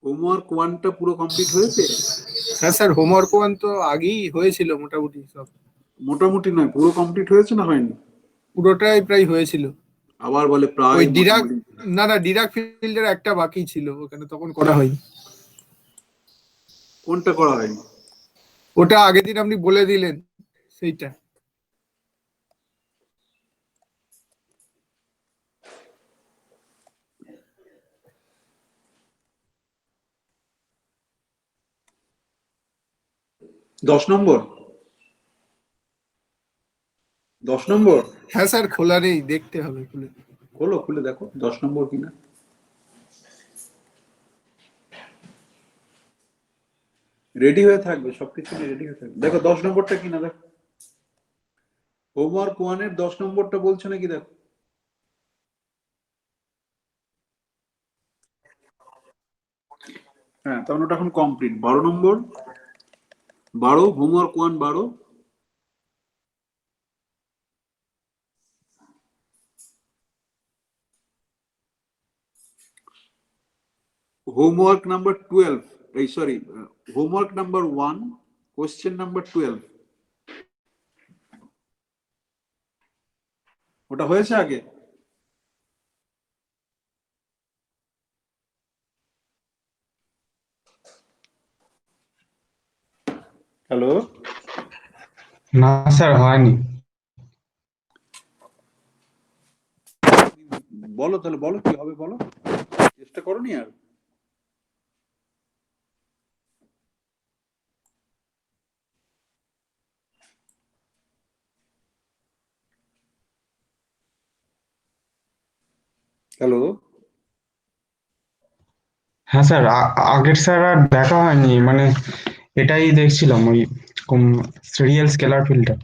Homework ওয়ানটা পুরো complete হয়েছে? হ্যাঁ স্যার, হোমওয়ার্ক ওয়ান তো আগেই হয়েছিল মোটামুটি সব। মোটামুটি নয়, পুরো কমপ্লিট হয়েছে না হয়নি? পুরোটাই প্রায় হয়েছিল। আবার বলে প্রায়, ওই ডিরাক, মোটামুটি। না ডিরাক ফিল্ডের একটা বাকি ছিল, ওখানে তখন করা হয়নি। কোনটা করা হয়নি? ওটা আগের দিন আপনি বলে দিলেন, সেইটা। দশ নম্বর? 10 নম্বর? হ্যাঁ স্যার, খোলা নেই, দেখতে হবে খুলে। খোলো, খুলে দেখো 10 নম্বর কিনা। রেডি হয়ে থাকবে, সবকিছু নিয়ে রেডি হয়ে থাকবে। দেখো 10 নম্বরটা কিনা দেখো। হোমওয়ার্ক ওয়ানের 10 নম্বরটা বলছো নাকি দেখো। হ্যাঁ, তখন ওটা এখন কমপ্লিট। 12 নম্বর, 12, হোমওয়ার্ক ওয়ান 12। হোমওয়ার্ক নাম্বার 12, এই sorry, homework number 1, question number 12। ওটা হয়েছে আগে? হ্যালো, না স্যার, হয়নি। বলো তাহলে, বলো কি হবে বলো, চেষ্টা করো নি আর। হ্যালো, হ্যাঁ স্যার, আগের স্যার আর দেখা হয়নি, মানে এটাই দেখছিলাম, ওই সিরিয়াল স্কেলার ফিল্ডটা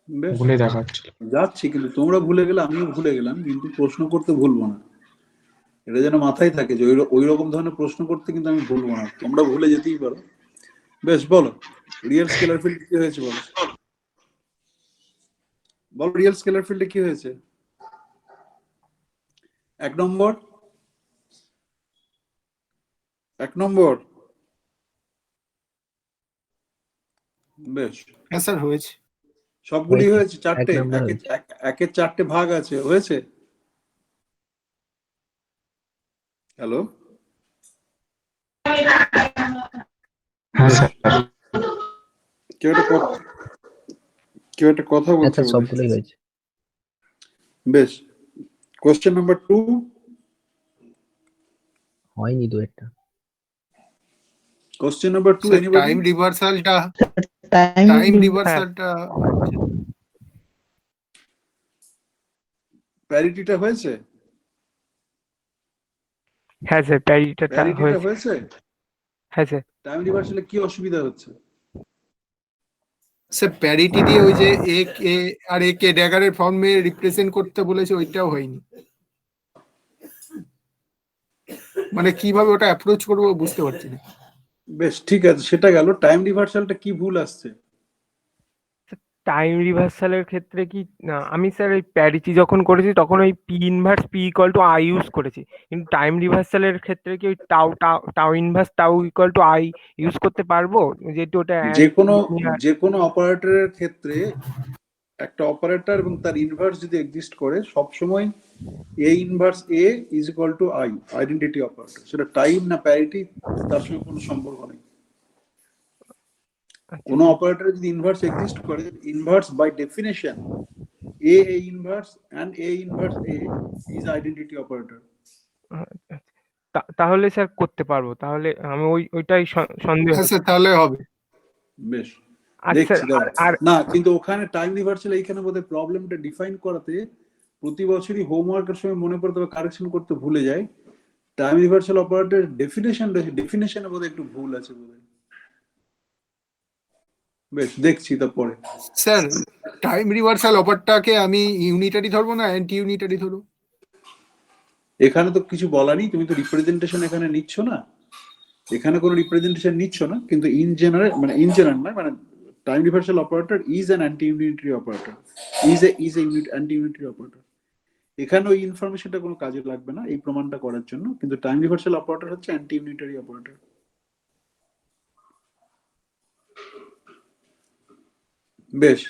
বেশ, বলে দেখাচ্ছিল। যাচ্ছি, কিন্তু তোমরা ভুলে গেলে আমিও ভুলে গেলাম, কিন্তু প্রশ্ন করতে ভুলবো না। এটা যেন মাথায় থাকে যে ওই রকম ধরনের প্রশ্ন করতে কিন্তু আমি ভুলবো না, তোমরা ভুলে যেতেই পারো। বেশ, বলো রিয়েল স্কেলার ফিল্ড কি হয়েছে বলো। বলো রিয়েল স্কেলার ফিল্ডে কি হয়েছে। 1 নম্বর, 1 নম্বর। বেশ, হ্যাঁ স্যার, হয়েছে। সবগুলি হয়েছে, 4টে, একের 4টে ভাগ আছে, হয়েছে। হ্যালো, হ্যাঁ স্যার, কেউ একটা কথা বলছে। সবগুলোই হয়েছে। বেশ, কোশ্চেন নাম্বার 2। হয়নি দু একটা। কোশ্চেন নাম্বার 2, টাইম রিভার্সালটা, টাইম রিভার্সালটা প্যারিটিটা হয়েছে? হ্যাঁ স্যার, প্যারিটিটা হয়েছে। হ্যাঁ স্যার। টাইম রিভার্সালে কি অসুবিধা হচ্ছে? স্যার প্যারিটি দিয়ে ওই যে এ কে আর এ কে ড্যাগারের ফর্মে রিপ্রেজেন্ট করতে বলেছে, ওইটাও হয়নি। মানে কিভাবে ওটা অ্যাপ্রোচ করবো বুঝতে পারছি না। বেশ, ঠিক আছে, সেটা গেল। টাইম রিভার্সালটা কি ভুল আসছে? টাইম রিভার্সালের ক্ষেত্রে কি না, আমি স্যার ওই প্যারিটি যখন করেছি তখন ওই P inverse P equal to I use করেছি, কিন্তু টাইম রিভার্সালের ক্ষেত্রে কি ওই tau tau tau inverse tau equal to I use করতে পারবো, যেহেতু ওটা যে কোনো অপারেটরের ক্ষেত্রে একটা অপারেটর এবং তার ইনভার্স যদি এক্সিস্ট করে, সবসময় A inverse A is equal to I, identity operator. সেটা টাইম না প্যারিটি, তার সঙ্গে কোনো সম্পর্ক নেই। কোনো অপারেটর যদি ইনভার্স এক্সিস্ট করে, inverse by definition A inverse and A inverse A is identity operator. তাহলে স্যার করতে পারবো, তাহলে আমি ওইটাই সন্দেহ। হ্যাঁ স্যার, তাহলে হবে। বেশ, আচ্ছা দেখছি। না, কিন্তু ওখানে টাইম রিভার্সাল এইখানে বোধহয় প্রবলেমটা ডিফাইন করাতে প্রতি বছরই হোমওয়ার্কের সময় মনে পড়তে হবে, কারেকশন করতে ভুলে যায়। টাইম রিভার্সাল অপারেটর ডেফিনেশন রয়েছে, ডেফিনেশনে বোধহয় একটু ভুল আছে বোধহয়। বেশ, দেখছি তারপরে। স্যার টাইম রিভার্সাল অপারটাকে আমি ইউনিটারি ধরবো না অ্যান্টি ইউনিটারি ধরবো? এখানে তো কিছু বলারই, তুমি তো রিপ্রেজেন্টেশন এখানে নিচ্ছ না, এখানে কোনো রিপ্রেজেন্টেশন নিচ্ছ না, কিন্তু ইন জেনারেল নয়, মানে time reversal operator is an anti unitary operator, is a unit anti unitary operator. এখানে ওই ইনফরমেশনটা কোনো কাজে লাগবে না এই প্রমাণটা করার জন্য, কিন্তু টাইম রিভার্সাল অপারেটর হচ্ছে অ্যান্টি ইউনিটারি অপারেটর। বেশ,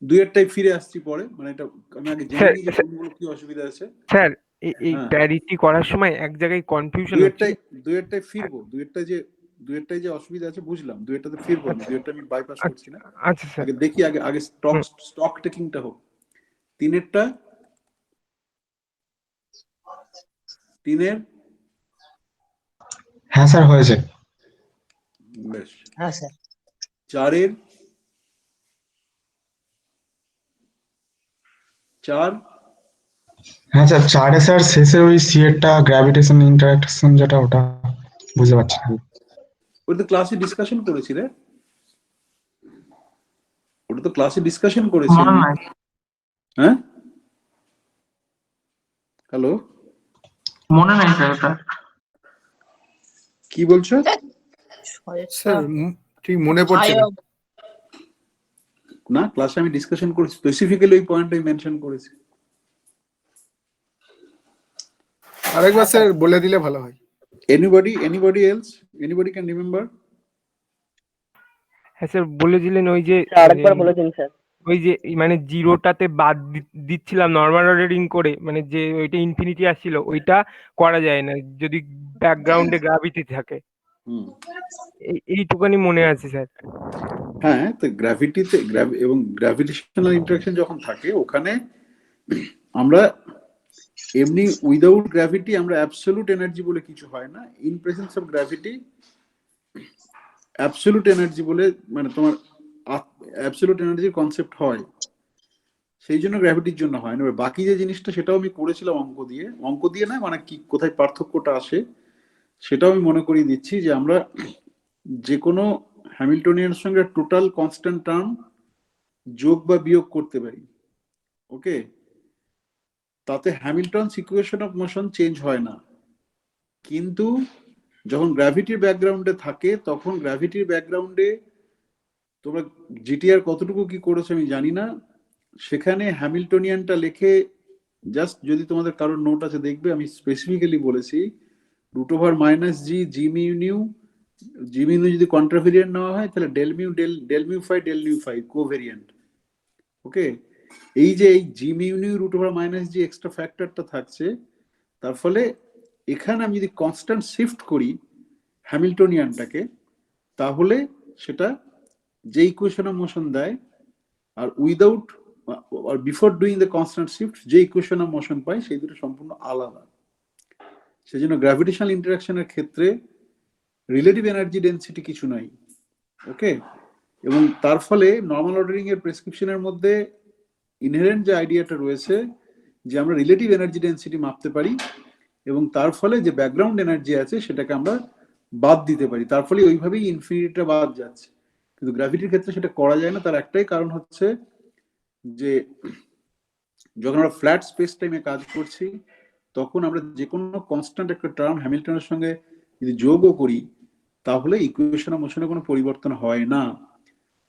দুইয়েরটাই ফিরে আসছি পরে, মানে এটা আমি আগে জেনে নিই যে কোনগুলো কি অসুবিধা আছে। স্যার এই হ্যাঁ। প্যারিটি করার সময় এক জায়গায় কনফিউশন হচ্ছে। দুইয়েরটাই ফিরবো, দুইয়েরটাই যে অসুবিধা আছে বুঝলাম, দুইয়েরটাতে ফিরবো আমি, দুইয়েরটা আমি বাইপাস করছি না। আচ্ছা স্যার, আগে দেখি, আগে স্টক টেকিংটা হোক। তিনের হ্যাঁ স্যার হয়েছে। বেশ, হ্যাঁ স্যার। চার হ্যাঁ স্যার 4-এ স্যার শেষে ওই সি এরটা গ্র্যাভিটেশন ইন্টারঅ্যাকশন যেটা, ওটা বুঝতে পারছি না। ওটা তো ক্লাসে ডিসকাশন করেছি রে, ওটা তো ক্লাসে ডিসকাশন করেছি। হ্যাঁ, হ্যালো, মনে নাই স্যার ওটা। কি বলছো? স্যার ঠিক মনে পড়ছে না। না, ক্লাসে আমি ডিসকাশন করেছি, স্পেসিফিক্যালি ওই পয়েন্টটাই মেনশন করেছি। আরেকবার স্যার বলে দিলে ভালো হয়। Anybody else? Anybody can remember? হ্যাঁ স্যার বলেছিলেন ওই যে আরেকবার বলেছেন স্যার। ওই যে মানে জিরোটাতে বাদ দিচ্ছিলাম নর্মাল অর্ডারিং করে, মানে যে ওইটা ইনফিনিটি আসছিল ওইটা করা যায় না যদি ব্যাকগ্রাউন্ডে গ্র্যাভিটি থাকে। এইটুকানি মনে আছে স্যার। হ্যাঁ, তো গ্র্যাভিটিতে এবং গ্র্যাভিটেশনাল ইন্টারঅ্যাকশন যখন থাকে ওখানে আমরা এমনি উইদাউট গ্র্যাভিটি আমরা অ্যাবসলিউট এনার্জি বলে কিছু হয় না, in presence of gravity absolute energy বলে, মানে তোমার অ্যাবসলিউট এনার্জির কনসেপ্ট হয়, সেই জন্য গ্র্যাভিটির জন্য হয় না। বাকি যে জিনিসটা সেটাও আমি করেছিলাম অঙ্ক দিয়ে না, মানে কি কোথায় পার্থক্যটা আসে সেটাও আমি মনে করিয়ে দিচ্ছি যে আমরা যে কোনো হ্যামিল্টনিয়ানের সঙ্গে টোটাল কনস্ট্যান্ট টার্ম যোগ বা বিয়োগ করতে পারি, ওকে, তাতে হ্যামিল্টনস ইকুয়েশন অফ মোশন চেঞ্জ হয় না। কিন্তু যখন গ্র্যাভিটির ব্যাকগ্রাউন্ডে থাকে তখন গ্র্যাভিটির ব্যাকগ্রাউন্ডে তোমরা জিটিআর কতটুকু কি করেছো আমি জানি না, সেখানে হ্যামিল্টনিয়ানটা লিখে জাস্ট, যদি তোমাদের কারোর নোট আছে দেখবে, আমি স্পেসিফিক্যালি বলেছি √-g জি মিউ যদি কন্ট্রাভেরিয়েন্ট নেওয়া হয় তাহলে ডেল মিউ ফাই কোভেরিয়েন্ট, ওকে। এই যে এই G mu new √-g extra ফ্যাক্টরটা থাকছে, তার ফলে এখানে আমি যদি কনস্ট্যান্ট শিফট করি হ্যামিল্টনিয়ানটাকে, তাহলে সেটা যে ইকুয়েশন অফ মোশন দেয়, আর উইদাউট আর before doing the constant shift যে ইকুয়েশন অফ মোশন পাই সেই দুটো সম্পূর্ণ আলাদা। সেজন্য গ্র্যাভিটেশনাল ইন্টারঅ্যাকশনের ক্ষেত্রে রিলেটিভ এনার্জি ডেনসিটি কিছু নাই, ওকে। এবং তার ফলে নর্মাল অর্ডারিং এর প্রেসক্রিপশনের মধ্যে ইনহেরেন্ট যে আইডিয়াটা রয়েছে যে আমরা রিলেটিভ এনার্জি ডেনসিটি মাপতে পারি এবং তার ফলে যে ব্যাকগ্রাউন্ড এনার্জি আছে সেটাকে আমরা বাদ দিতে পারি, তার ফলে ওইভাবেই ইনফিনিটিটা বাদ যাচ্ছে। কিন্তু গ্র্যাভিটির ক্ষেত্রে সেটা করা যায় না, তার একটাই কারণ হচ্ছে যে যখন আমরা ফ্ল্যাট স্পেস টাইমে কাজ করছি তখন আমরা যে কোনো কনস্ট্যান্ট একটা টার্ম হ্যামিল্টনের সঙ্গে যদি যোগও করি তাহলে ইকুয়েশন অফ মোশনে কোনো পরিবর্তন হয় না।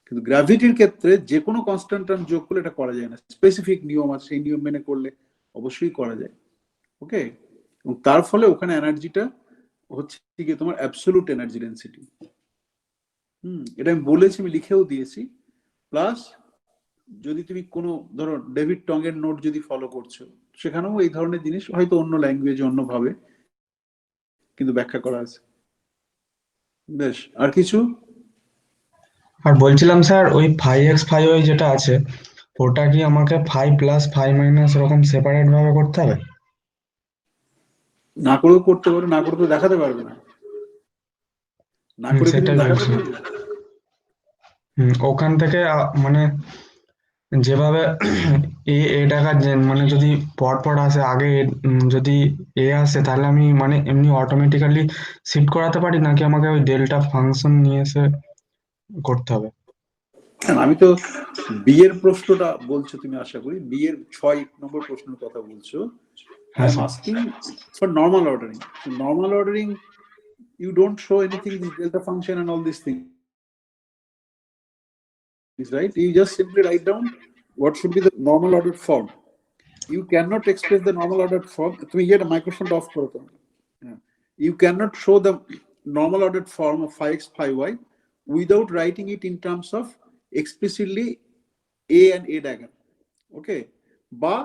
কিন্তু গ্র্যাভিটির ক্ষেত্রে যে কোনো কনস্ট্যান্ট টার্ম যোগ করলে এটা করা যায় না, স্পেসিফিক নিয়ম আছে, সেই নিয়ম মেনে করলে অবশ্যই করা যায়, ওকে। এবং তার ফলে ওখানে এনার্জিটা হচ্ছে কি তোমার অ্যাবসলিউট এনার্জি ডেনসিটি। এটা আমি বলেছি, আমি লিখেও দিয়েছি। প্লাস যদি তুমি কোনো ধরো ডেভিড টং এর নোট যদি ফলো করছো সেখানেও এই ধরনের জিনিস হয়তো অন্য ল্যাঙ্গুয়েজে অন্যভাবে কিন্তু ব্যাখ্যা করা আছে। বেশ, আর কিছু? আর বলছিলাম স্যার ওই 5x 5y যেটা আছে ওটা কি আমাকে 5 প্লাস 5 মাইনাস এরকম সেপারেট ভাবে করতে হবে? না করেও করতে পারো, না করে তো দেখাতে পারবে না, না করে কি তুমি দেখাতে পারবে? ওখান থেকে মানে যেভাবে এটাকা মানে যদি পরপর আসে আগে যদি এ আসে তাহলে আমি মানে এমনি অটোমেটিক্যালি শিফট করাতে পারি নাকি আমাকে ওই ডেল্টা ফাংশন নিয়ে এসে করতে হবে? আমি তো বিয়ের প্রশ্নটা বলছো তুমি, আশা করি বিয়ের 6 নম্বর প্রশ্নের কথা বলছো। I am asking for normal ordering. Normal ordering you don't show anything in delta function and all these things, right? You just simply write down what should be the normal ordered form. you cannot express the normal ordered form. তুমি এটা মাইক্রোফোনটা of করো তুমি। You cannot show the normal ordered form of 5x 5y without writing it in terms of explicitly a and a dagger. Okay, বা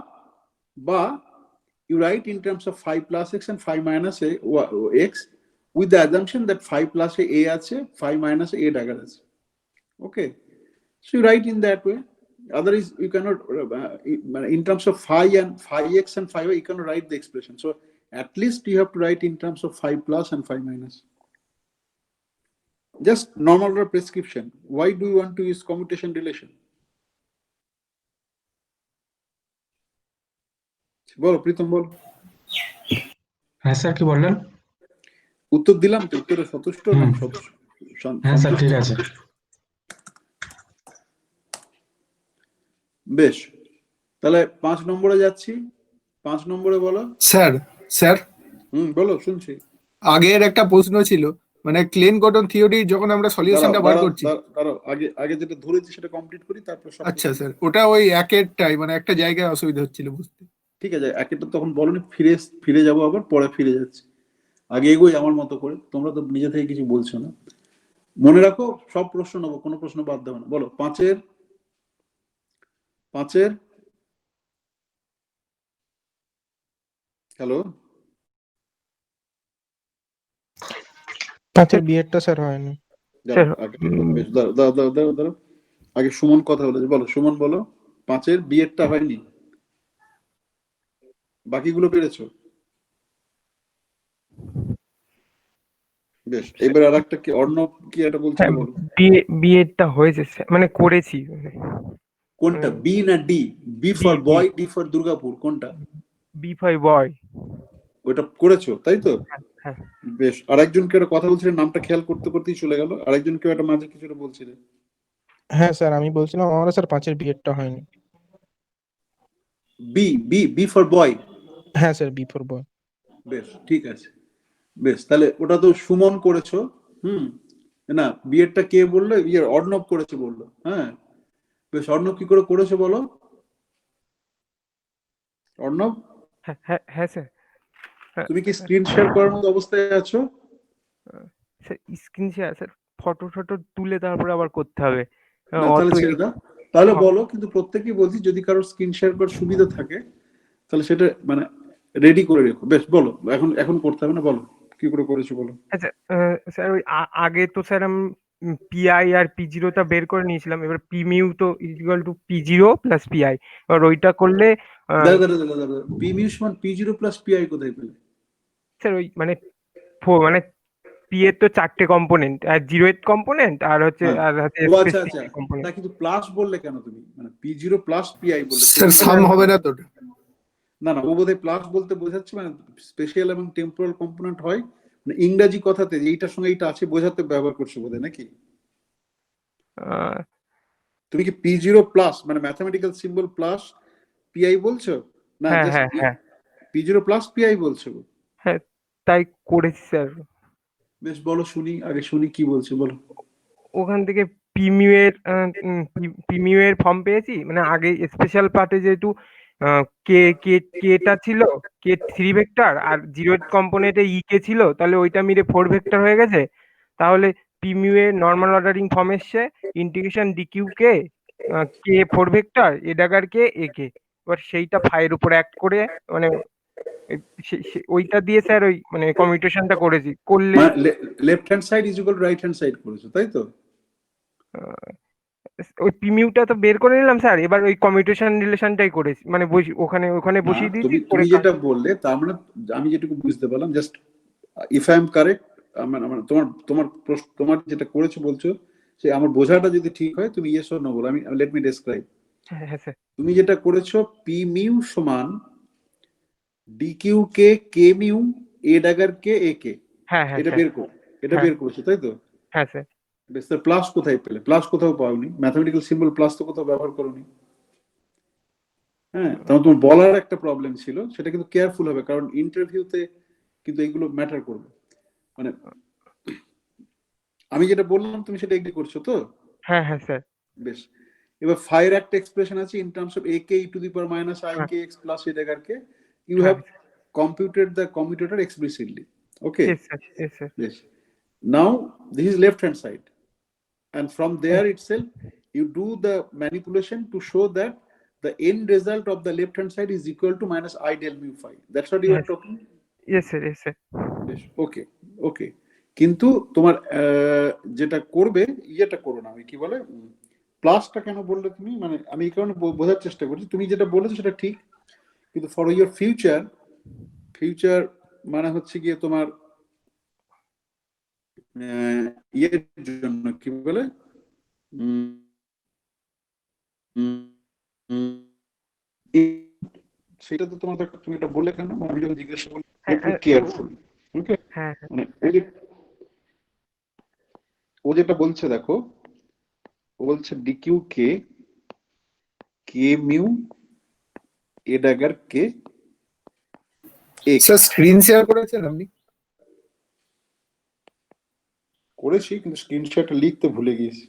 you write in terms of 5 plus x and 5 minus x with the assumption that 5 plus a আছে 5 minus a dagger আছে. Okay, so you write in that way. Otherwise you cannot in terms of phi and phi x and phi y you cannot write the expression. So at least you have to write in terms of 5 plus and 5 minus. Just normal order prescription. Why do you want to use commutation relation? বলো প্রীতম বল। হ্যাঁ sir কি বললেন? উত্তর দিলাম তো, উত্তরে সন্তুষ্ট না? হ্যাঁ স্যার ঠিক আছে। বেশ, তাহলে 5 নম্বরে যাচ্ছি। 5 নম্বরে বলো। স্যার বলো, শুনছি। আগের একটা প্রশ্ন ছিল, মানে ক্লেন গঠন থিওরি যখন আমরা সলিউশনটা বার করছি। আগে যেটা ধরেছি সেটা কমপ্লিট করি, তারপর সব। আচ্ছা স্যার, ওটা ওই একেরটাই, মানে একটা জায়গায় অসুবিধা হচ্ছিল বুঝতে। ঠিক আছে, একেরটা তখন বলনি, ফিরে যাবো, আবার পরে ফিরে যাচ্ছি। আগে এগোই আমার মতো করে, তোমরা তো নিজে থেকে কিছু বলছো না। মনে রাখো সব প্রশ্ন নেবো, কোনো প্রশ্ন বাদ দেবো না। বলো 5-এর হ্যালো 5-এর বিয়েরটা স্যার হয়নি। দাঁড়াও, আগে সুমন কথা বলেছে। বলো সুমন, বলো 5-এর বিয়েরটা হয়নি, বাকিগুলো পেরেছো? বেশ, এবার আর একটা কি অর্ণব কি একটা বলছিল, বলো। বিএডটা হয়েছে মানে করেছি। কোনটা, বি না D? B for boy, D for Durgapur, কোনটা? B for boy. ওটা করেছো তাই তো? হ্যাঁ। বেশ, আরেকজনকে একটা কথা বলছিলেন, নামটা খেয়াল করতে করতেই চলে গেল। আরেকজনকে একটা মাঝে কিছু একটা বলছিলেন। হ্যাঁ স্যার, আমি বলছিলাম আমারও স্যার 5-এর বিয়েরটা হয়নি। B for boy. হ্যাঁ স্যার, বি ফর বয়। বেশ, ঠিক আছে। বেশ, তাহলে ওটা তো সুমন করেছো। না, বিয়েরটা কে বললো? অর্ণব করেছে বললো। হ্যাঁ বেশ, অর্ণব কি করে করেছো বলো। অর্ণব, হ্যাঁ স্যার। তুমি কি স্ক্রিন শেয়ার করার মতো অবস্থায় আছো? Sir screen share, sir photo তুলে তারপরে আবার করতে হবে। না, তাহলে ছেড়ে দাও। তাহলে বলো, কিন্তু প্রত্যেকেই বলছি যদি কারোর স্ক্রিন শেয়ার করার সুবিধা থাকে তাহলে সেটা মানে রেডি করে রেখো। বেশ, বলো, এখন করতে হবে না, বলো কি করে করেছো বলো। আচ্ছা স্যার, ওই আগে তো স্যার আমি পিআই আর পি0টা বের করে নিয়েছিলাম। এবার পিমিউ তো ইকুয়াল টু পি0 প্লাস পিআই। এবার ওইটা করলে দাঁড়া, পিমিউ সমান পি0 প্লাস পিআই কোথায় পেলে? স্যার ওই মানে পি এর তো 4টে কম্পোনেন্ট, আর 0th কম্পোনেন্ট আর হচ্ছে আচ্ছা, কম্পোনেন্ট। তা কিন্তু প্লাস বললে কেন তুমি? মানে পি0 প্লাস পিআই বললে। স্যার সাম হবে না তো? না, ও বোধহয় প্লাস বলতে বোঝাচ্ছে মানে স্পেশাল এবং টেম্পোরাল কম্পোনেন্ট হয়, মানে ইংরেজি কথাতে এইটার সঙ্গে এইটা আছে বোঝাতে ব্যবহার করছো বোধহয়, নাকি? তুমি কি পি0 প্লাস মানে ম্যাথমেটিক্যাল সিম্বল প্লাস পিআই বলছো? না, হ্যাঁ পি0 প্লাস পিআই বলছো? হ্যাঁ, তাই করেছি স্যার। বেশ, বলো আগে শুনি কি বলছো, বলো। ওখান থেকে পিমিউ এর ফর্ম পেয়েছি। মানে আগে স্পেশাল পার্টে যেহেতু কেটা ছিল, কে 3 ভেক্টর, আর 0th কম্পোনেন্টে কে ছিল, তাহলে ওইটা মিলে 4 ভেক্টর হয়ে গেছে। তাহলে পিমিউ এর নর্মাল অর্ডারিং ফর্ম এসছে integration d cube K 4 vector A dagger k a কে। এবার সেইটা ফাইয়ের উপর অ্যাক্ট করে মানে ওইটা দিয়ে স্যার ওই মানে কমিউটেশনটা করেছি। করলে left hand side is equal to right hand side করেছো, তাই তো? ওই পিমিউটা তো বের করে নিলাম স্যার, এবার ওই কমিউটেশন রিলেশনটাই করেছি, মানে ওখানে বসিয়ে দিয়েছি। তুমি যেটা বললে তার মানে আমি যেটুকু বুঝতে পারলাম, just if I am correct, মানে তোমার যেটা করেছো বলছো, সে আমার বোঝাটা যদি ঠিক হয় তুমি ইয়েস অর নো বলো। আমি লেট মি ডেসক্রাইব। হ্যাঁ স্যার। তুমি যেটা করেছো পি মিউ সমান dq k k mu a dagger k a k, হ্যাঁ এটা বের করেছো তাই তো? হ্যাঁ স্যার। বেশ, তার প্লাস কোথায় পেলে? প্লাস কোথাও পাওনি, ম্যাথমেটিক্যাল সিম্বল প্লাস তো কোথাও ব্যবহার করোনি। হ্যাঁ, তখন তোমার বলার একটা প্রবলেম ছিল, সেটা কিন্তু কেয়ারফুল হবে, কারণ ইন্টারভিউতে কিন্তু এগুলো ম্যাটার করবে। মানে আমি যেটা বললাম তুমি সেটা এগ্রি করছো তো? হ্যাঁ স্যার। বেশ, এবার ফাইয়ের একটা এক্সপ্রেশন আছে in terms of a k e to the power minus I হ্যাঁ k x plus a dagger k. You হ্যাঁ have computed the commutator explicitly. Okay. yes sir yes sir Yes. Now this is left hand side, and from there itself you do the manipulation to show that the end result of the left hand side is equal to minus I del mu phi. That's what you are yes talking. yes sir yes sir বেশ, ওকে ওকে। কিন্তু তোমার যেটা করবে ইয়েটা করো না, ওই কি বলে প্লাসটা কেন বললে তুমি, মানে আমি এই কারণে বোঝার চেষ্টা করছি, তুমি যেটা বলেছো সেটা ঠিক, কিন্তু ফর ইউর ফিউচার, ফিউচার মানে হচ্ছে গিয়ে তোমার ইয়ের জন্য কি বলে সেটা তো তোমার তুমি এটা বললে কেন, আমি যখন জিজ্ঞাসা করলাম কেয়ারফুল। ওকে, হ্যাঁ মানে ও যেটা বলছে দেখো, ও বলছে DQ k k mu a dagger K sir screen share করেছেন আপনি? করেছি, কিন্তু স্ক্রিনশট লিখতে ভুলে গিয়েছি।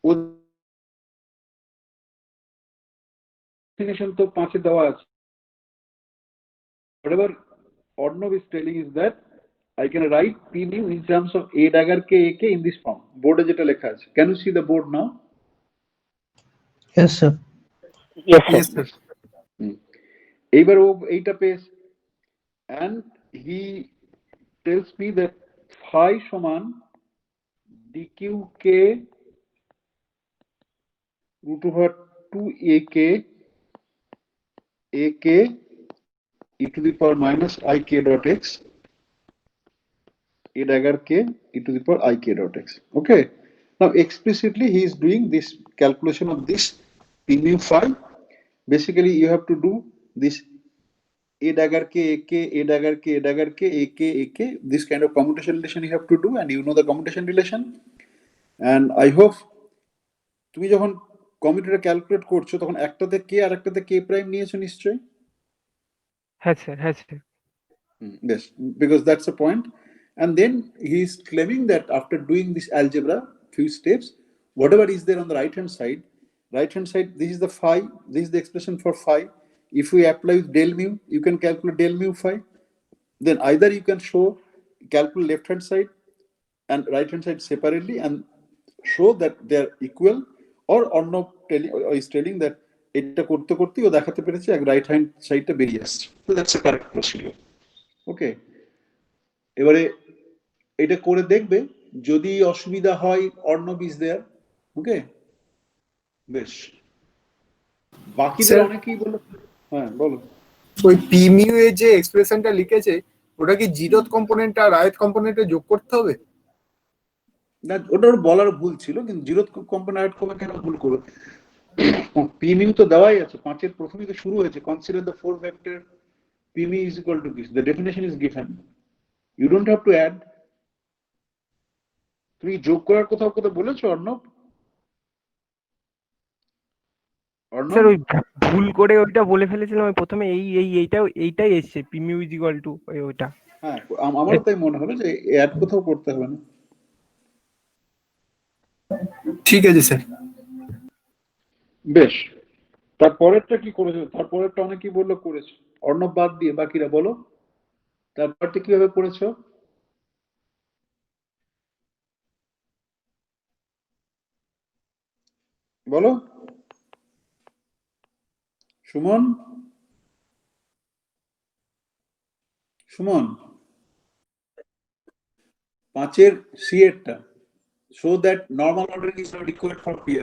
ও ডেফিনেশন তো 5 এ দেওয়া আছে। Whatever Arnav is telling is that I can write P mu in terms of a dagger k a k in this form. Board যেটা লেখা আছে। Can you see the board now? Yes, sir. yes Yes, sir sir. এইবার ও এইটা পেয়েছে, and he tells me that phi সমান dq k root over 2 a k e to the power minus I k dot x a dagger k e to the power I k dot x. Okay. Now explicitly he is doing this calculation of this p mu phi. Basically you have to do this a dagger k a k a dagger k a dagger k a k a k, this kind of commutation relation you have to do, and you know the commutation relation. And I hope তুমি যখন commutator calculate করছো তখন একটাতে কে আর একটাতে কে prime নিয়েছো নিশ্চয়ই। হ্যাঁ sir হ্যাঁ sir Yes, because that's the point. And then he is claiming that after doing this algebra, few steps, whatever is there on the right hand side, this is the phi, this is the expression for phi. If we apply with del mu, you can calculate del mu phi. Then either you can calculate left hand side and right hand side separately and show that they are equal, or Arnav is telling that এটা করতে করতেই ও দেখাতে পেরেছে এক right hand সাইডটা বেরিয়ে আসছে। So that's the correct procedure. ওকে, এবারে এটা করে দেখবে, যদি অসুবিধা হয় অর্ণব ইজ দেয়ার। ওকে, বেশ, বাকিদের Sir- অনেকেই বলো। হ্যাঁ বলো। ওই পি মিউ এর যে এক্সপ্রেশনটা লিখেছে ওটা কি জিরোথ কম্পোনেন্ট আর ith কম্পোনেন্টে যোগ করতে হবে? না, ওটা ওর বলার ভুল ছিল, কিন্তু জিরো কম্পোনেন্ট কমে কেন ভুল করবে? পি মিউ তো দেওয়াই আছে, 5 এর প্রথমেই তো শুরু হয়েছে, consider the 4 vector P mu is equal to this, the definition is given, you don't have to add. তুমি যোগ করার কোথাও কোথাও বলেছো অর্ণব? স্যার ওই ভুল করে ওইটা বলে ফেলেছিলাম ওই প্রথমে, এইটাই এসছে P mu is equal two ওইটা। হ্যাঁ, আমারও তাই মনে হলো যে অ্যাড কোথাও করতে হবে না। ঠিক আছে স্যার। বেশ, তারপরেরটা কি করেছো? তারপরেরটা অনেকেই বললো করেছো, অর্ণব বাদ দিয়ে বাকিরা বলো তারপরটা কিভাবে করেছো। বলো সুমন, সুমন 5 এর C এরটা, so that normal ordering is not required for pi.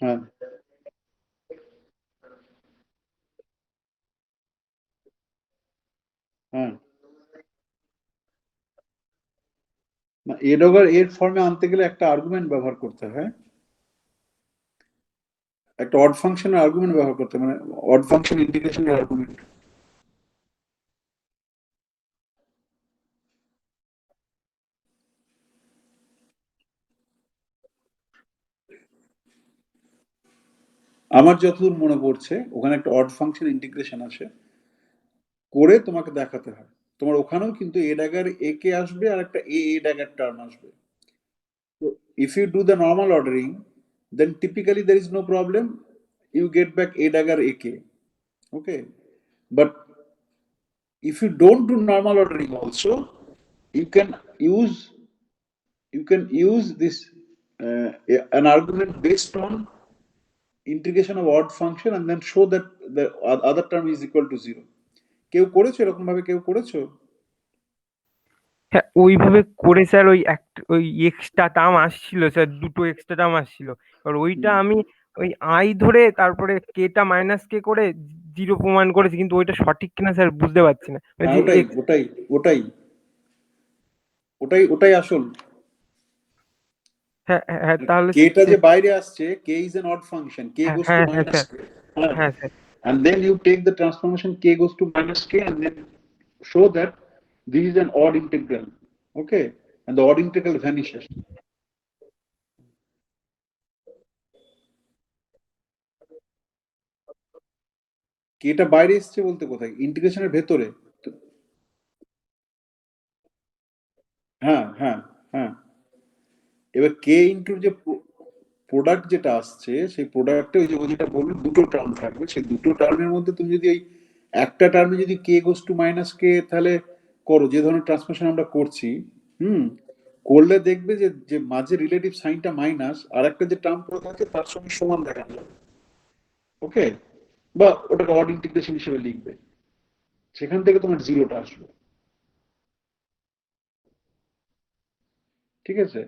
হ্যাঁ, হ্যাঁ, না এর ফর্মে আনতে গেলে একটা আর্গুমেন্ট ব্যবহার করতে হয়। একটা অড ফাংশনের আর্গুমেন্ট ব্যবহার করতে, মানে অড ফাংশন ইন্টিগ্রেশনের আর্গুমেন্ট। আমার যতদূর মনে পড়ছে ওখানে একটা অড ফাংশন ইন্টিগ্রেশন আসে, করে তোমাকে দেখাতে হয়। তোমার ওখানেও কিন্তু এ ড্যাগার এ কে আসবে আর একটা এ ড্যাগার টার্ম আসবে। So if you do the normal ordering, then typically there is no problem. You get back a dagger ak. Okay, but if you don't do normal ordering also, you can use this an argument based on integration of odd function and then show that the other term is equal to 0. কেউ করেছো এরকম ভাবে, কেউ করেছো? হ্যাঁ ওইভাবে করে sir ওই এক্সট্রা টার্ম আসছিল স্যার, দুটো এক্সট্রা টার্ম আসছিল। আর ওইটা আমি ওই আই ধরে তারপরে কেটা মাইনাস কে করে জিরো প্রমাণ করেছি, কিন্তু ওইটা সঠিক কিনা স্যার বুঝতে পারছি না। মানে হ্যাঁ, যে ওটাই আসল। হ্যাঁ হ্যাঁ হ্যাঁ, তাহলে কেটা যে বাইরে আসছে, k is an odd function, k goes to হ্যাঁ হ্যাঁ minus স্যার, k. হ্যাঁ sir, And then you take the transformation k goes to minus k and then show that this is an odd integral. Okay, and the odd integral vanishes. কেটা বাইরে এসছে বলতে কোথায়? ইন্টিগ্রেশনের ভেতরে। হ্যাঁ হ্যাঁ হ্যাঁ, এবার কে ইন্টুর যে প্রোডাক্ট যেটা আসছে, সেই প্রোডাক্টে ওই যেটা বললো দুটো টার্ম থাকবে, সেই দুটো টার্মের মধ্যে তুমি যদি ওই একটা টার্মে যদি কে গোস টু মাইনাস কে তাহলে করো, যে ধরনের ট্রান্সফরমেশন আমরা করছি, করলে দেখবে যে যে মাঝে রিলেটিভ সাইনটা মাইনাস আর একটা যে টার্ম পড়ে থাকে তার সঙ্গে সমান দেখা যাবে। ওকে, বা ওটাকে অড ইন্টিগ্রেশন হিসেবে লিখবে, সেখান থেকে তোমার জিরোটা আসবে। ঠিক আছে,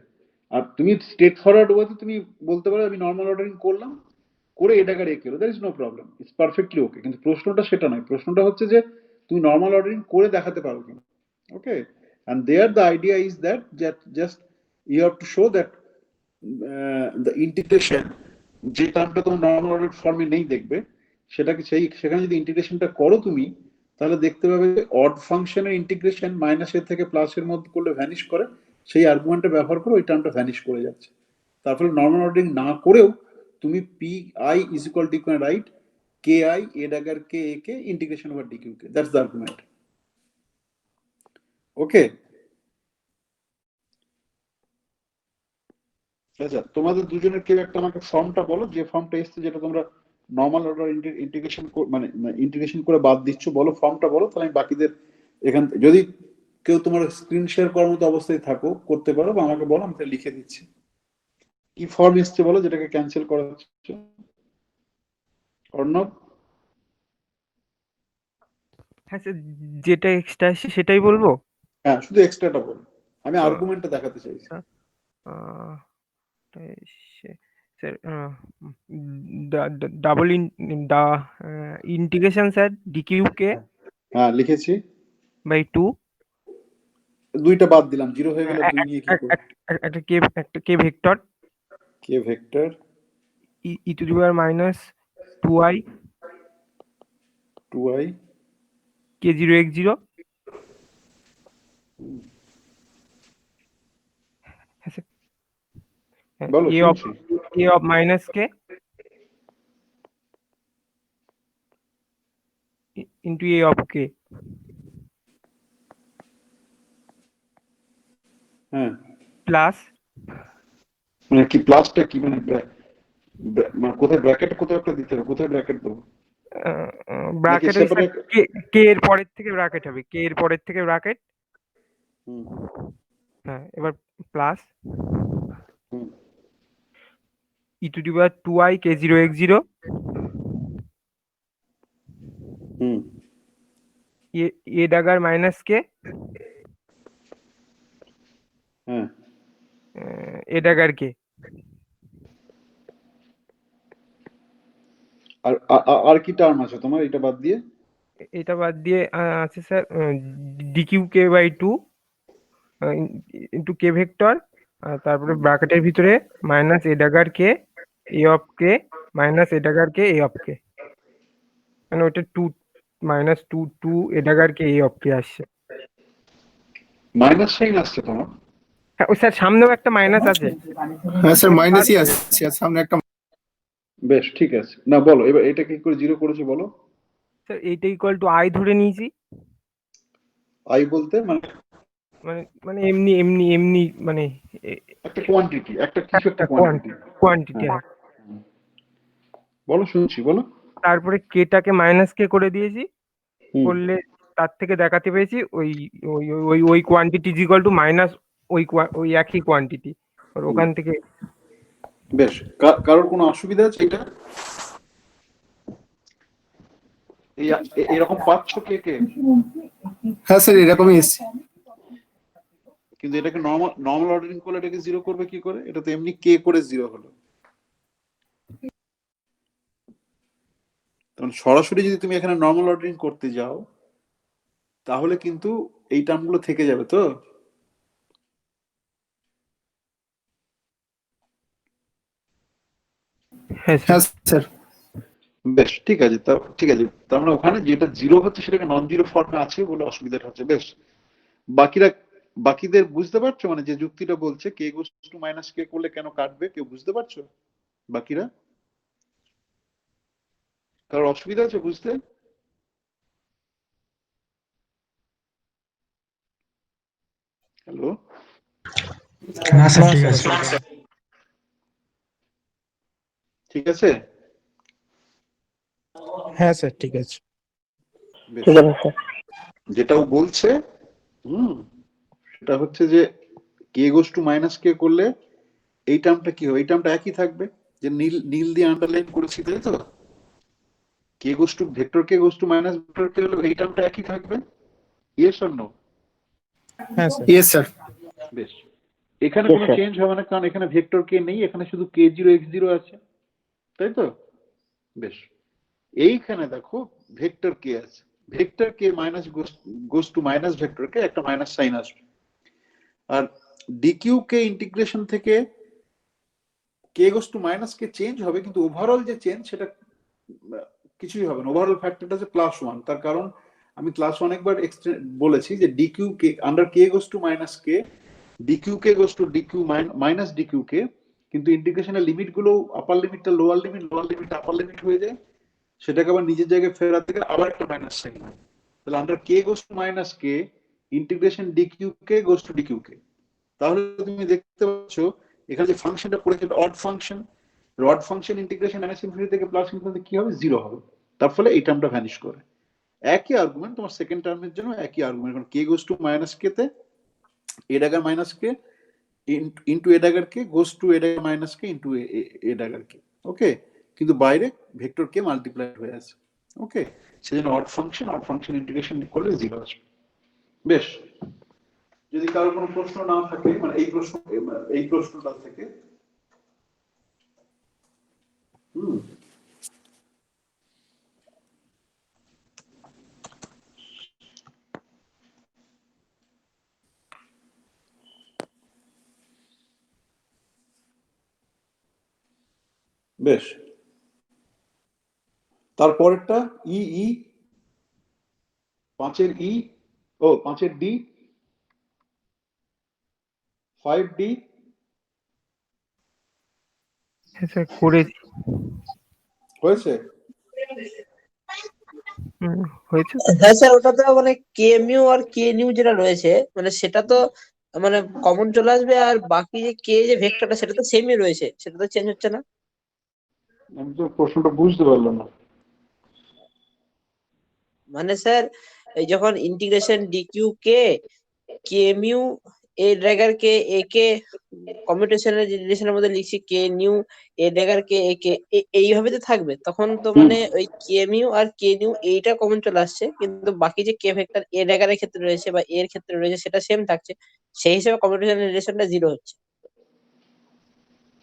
আর তুমি স্ট্রেট ফরওয়ার্ড ওয়েতে তুমি বলতে পারো আমি নর্মাল অর্ডারিং করলাম, করে এটাকে রেখে এলো, that is no problem, it's perfectly okay. কিন্তু প্রশ্নটা সেটা নয়, প্রশ্নটা হচ্ছে যে তুমি নর্মাল অর্ডারিং করে দেখাতে পারো কিনা। ওকে, and there the idea is that just you have to show that the integration, যে টার্মটা তোমার নর্মাল অর্ডার ফর্মে নেই দেখবে, সেটাকে সেখানে যদি ইন্টিগ্রেশনটা করো তুমি, তাহলে দেখতে পাবে অড ফাংশনের ইন্টিগ্রেশন মাইনাস এর থেকে প্লাস এর মধ্যে করলে ভ্যানিশ করে, সেই আর্গুমেন্টটা ব্যবহার করে ওই টার্মটা ভ্যানিশ করে যাচ্ছে। তার ফলে নর্মাল অর্ডারিং না করেও তুমি p i is equal to right k i a dagger k a k integration over d q k, that's the argument. Okay, আচ্ছা তোমাদের দুজনের কেউ একটা আমাকে ফর্মটা বলো, যে ফর্মটা এসছে যেটা তোমরা নর্মাল অর্ডার ইন্টিগ্রেশন মানে ইন্টিগ্রেশন করে বাদ দিচ্ছ, বলো ফর্মটা বলো, তাহলে আমি বাকিদের এখান যদি কেউ তোমার স্ক্রিন শেয়ার করার মতো অবস্থায় থাকো করতে পারো, বা আমাকে বলো, আমি লিখে দিচ্ছি। কি ফর্ম এসছে বলো যেটাকে ক্যান্সেল করা হচ্ছে? অর্ণব? হ্যাঁ স্যার, যেটা এক্সট্রা আসছে সেটাই বলবো। হ্যাঁ, শুধু এক্সট্রাটা বলো, আমি আর্গুমেন্টটা দেখাতে চাইছি। Sir double integration sir dq k হ্যাঁ লিখেছি, বাই 2, দুইটা বাদ দিলাম, জিরো হয়ে গেলে দুই নিয়ে কি করব? একটা k vector k vector e to the power minus 2i 2i k0 x0, বলো a of শুনছি। minus k into a of k, হ্যাঁ, প্লাস মানে কি প্লাসটা কি, মানে মানে কোথায় ব্র্যাকেট, কোথায় একটা দিতে হবে, কোথায় ব্র্যাকেট দেবো? ব্র্যাকেট কে এর পরের থেকে ব্র্যাকেট হবে, কে এর পরের থেকে ব্র্যাকেট, হ্যাঁ এবার plus e to the power 2i k0 x0 a dagger minus k a dagger k. আর কি টার্ম আছে তোমার এটা বাদ দিয়ে? এটা বাদ দিয়ে আছে sir dq k by 2 into k vector, তারপরে ব্র্যাকেটের ভিতরে minus a dagger k a of k minus a dagger k a of k, মানে ওটা two minus two two a dagger k a of k আসছে। Minus sign আসছে তোমার? হ্যাঁ ওই স্যার সামনেও একটা মাইনাস আছে। হ্যাঁ স্যার মাইনাসই আসছে, আর সামনে একটা বেশ ঠিক আছে, না বলো এবার এটা কি করে জিরো করেছে বলো। স্যার এইটা ইকুয়াল টু আই ধরে নিয়েছি, আই বলতে মানে মানে মানে এমনি এমনি এমনি মানে একটা কোয়ান্টিটি, একটা কিছু একটা কোয়ান্টিটি। কোয়ান্টিটি। হ্যাঁ বলো শুনছি, বলো। তারপরে কেটাকে মাইনাস কে করে দিয়েছি, হুম, করলে তার থেকে দেখাতে পেয়েছি ওই ওই ওই ওই quantity is equal two minus ওই একই কোয়ান্টিটি, ওখান থেকে। বেশ, কারোর কোনো অসুবিধা আছে এটা? এরকম পাচ্ছ কে কে? হ্যাঁ স্যার এরকমই এসছে। কিন্তু এটাকে নর্মাল অর্ডারিং করলে এটাকে জিরো করবে কি করে? এটা তো এমনি কে করে জিরো হলো। তখন সরাসরি যদি তুমি এখানে নর্মাল অর্ডারিং করতে যাও তাহলে কিন্তু এই টার্মগুলো থেকে যাবে তো। হ্যাঁ হ্যাঁ স্যার। বেশ ঠিক আছে, ঠিক আছে, তার মানে ওখানে যেটা জিরো হচ্ছে সেটাকে নন জিরো ফর্মে আছে বলে অসুবিধাটা হচ্ছে। বেশ, বাকিদের বুঝতে পারছো? মানে যে যুক্তিটা বলছে কে গোস টু মাইনাস কে করলে কেন কাটবে, কেউ বুঝতে পারছো? বাকিরা কারোর অসুবিধা আছে বুঝতে? হ্যালো, না স্যার ঠিক আছে। ঠিক আছে। হ্যাঁ স্যার ঠিক আছে। বেশ, ঠিক আছে স্যার। যেটাও বলছে সেটা হচ্ছে যে কে গোস টু মাইনাস কে করলে এই টার্মটা কি হবে? এই টার্মটা একই থাকবে, যে নীল নীল দিয়ে আন্ডারলাইন করেছি তাই তো। K goes to vector k goes to minus vector k হলে এই টার্মটা একই থাকবে। Yes or no? হ্যাঁ স্যার। Yes sir. বেশ, এখানে Yes, কোনো sir. চেঞ্জ হবে না কারণ এখানে ভেক্টর কে নেই, এখানে শুধু কে জিরো এক্স জিরো আছে তাই তো। বেশ, এইখানে দেখো ভেক্টর কে আছে, vector k minus goes to minus vector k একটা মাইনাস সাইন আসবে। আর ডিকিউ কে ইন্টিগ্রেশন থেকে k goes to minus k change হবে, কিন্তু ওভারঅল যে চেঞ্জ সেটা কিছুই হবে না। ওভারঅল ফ্যাক্টরটা হচ্ছে প্লাস ওয়ান। তার কারণ আমি ক্লাস ওয়ান একবার বলেছি যে d cube k under k goes to minus k, d cube k goes to d cube minus d cube k, কিন্তু ইন্টিগ্রেশনের লিমিট গুলো আপার লিমিটটা lower limit, lower limit upper limit হয়ে যায়, সেটাকে আবার নিজের জায়গায় ফেরাতে গেলে আবার একটা মাইনাস সাইন হয়। তাহলে under k goes to minus k integration d cube k goes to d cube k. তাহলে তুমি দেখতে পাচ্ছ এখানে যে ফাংশনটা পড়েছে odd function, odd function integration minus infinity থেকে প্লাস ইনফিনিটি কি হবে? জিরো হবে। তার ফলে এই টার্মটা ভ্যানিশ করে। একই আর্গুমেন্ট তোমার সেকেন্ড টার্মের জন্য, একই আর্গুমেন্ট। কারণ কে গোস টু মাইনাস কে তে a dagger minus k into a dagger k goes to a dagger minus k into a dagger k. Okay, কিন্তু বাইরে ভেক্টর কে মাল্টিপ্লাই হয়ে আছে। ওকে, সেজন্য অড ফাংশন ইন্টিগ্রেশন করলে zero আসবে। বেশ, যদি কারোর কোনো প্রশ্ন না থাকে, মানে এই প্রশ্নটা থেকে বেশ, তারপরেরটা ই ই 5-এর ই, ও 5-এর ডি, 5D হ্যাঁ স্যার করেছি। হয়েছে। হয়েছে। হ্যাঁ স্যার, ওটা তো মানে কে মিউ আর কে নিউ যেটা রয়েছে মানে সেটা তো মানে কমন চলে আসবে, আর বাকি যে কে যে ভেক্টরটা সেটা তো সেমই রয়েছে, সেটা তো চেঞ্জ হচ্ছে না। আমি তো প্রশ্নটা বুঝতে পারলাম না। মানে স্যার এই যখন integration d cube k k mu a dagger k a k কমিউটেশনের রিলেশনের মধ্যে লিখছি কে new A dagger k a k এইভাবে তো থাকবে, তখন তো মানে ওই কে মিউ আর কে নিউ এইটা কমন চলে আসছে, কিন্তু বাকি যে কে ভেক্টর এ ড্যাগারের ক্ষেত্রে রয়েছে বা এর ক্ষেত্রে রয়েছে সেটা সেম থাকছে, সেই হিসেবে কমিউটেশনের রিলেশনটা জিরো হচ্ছে।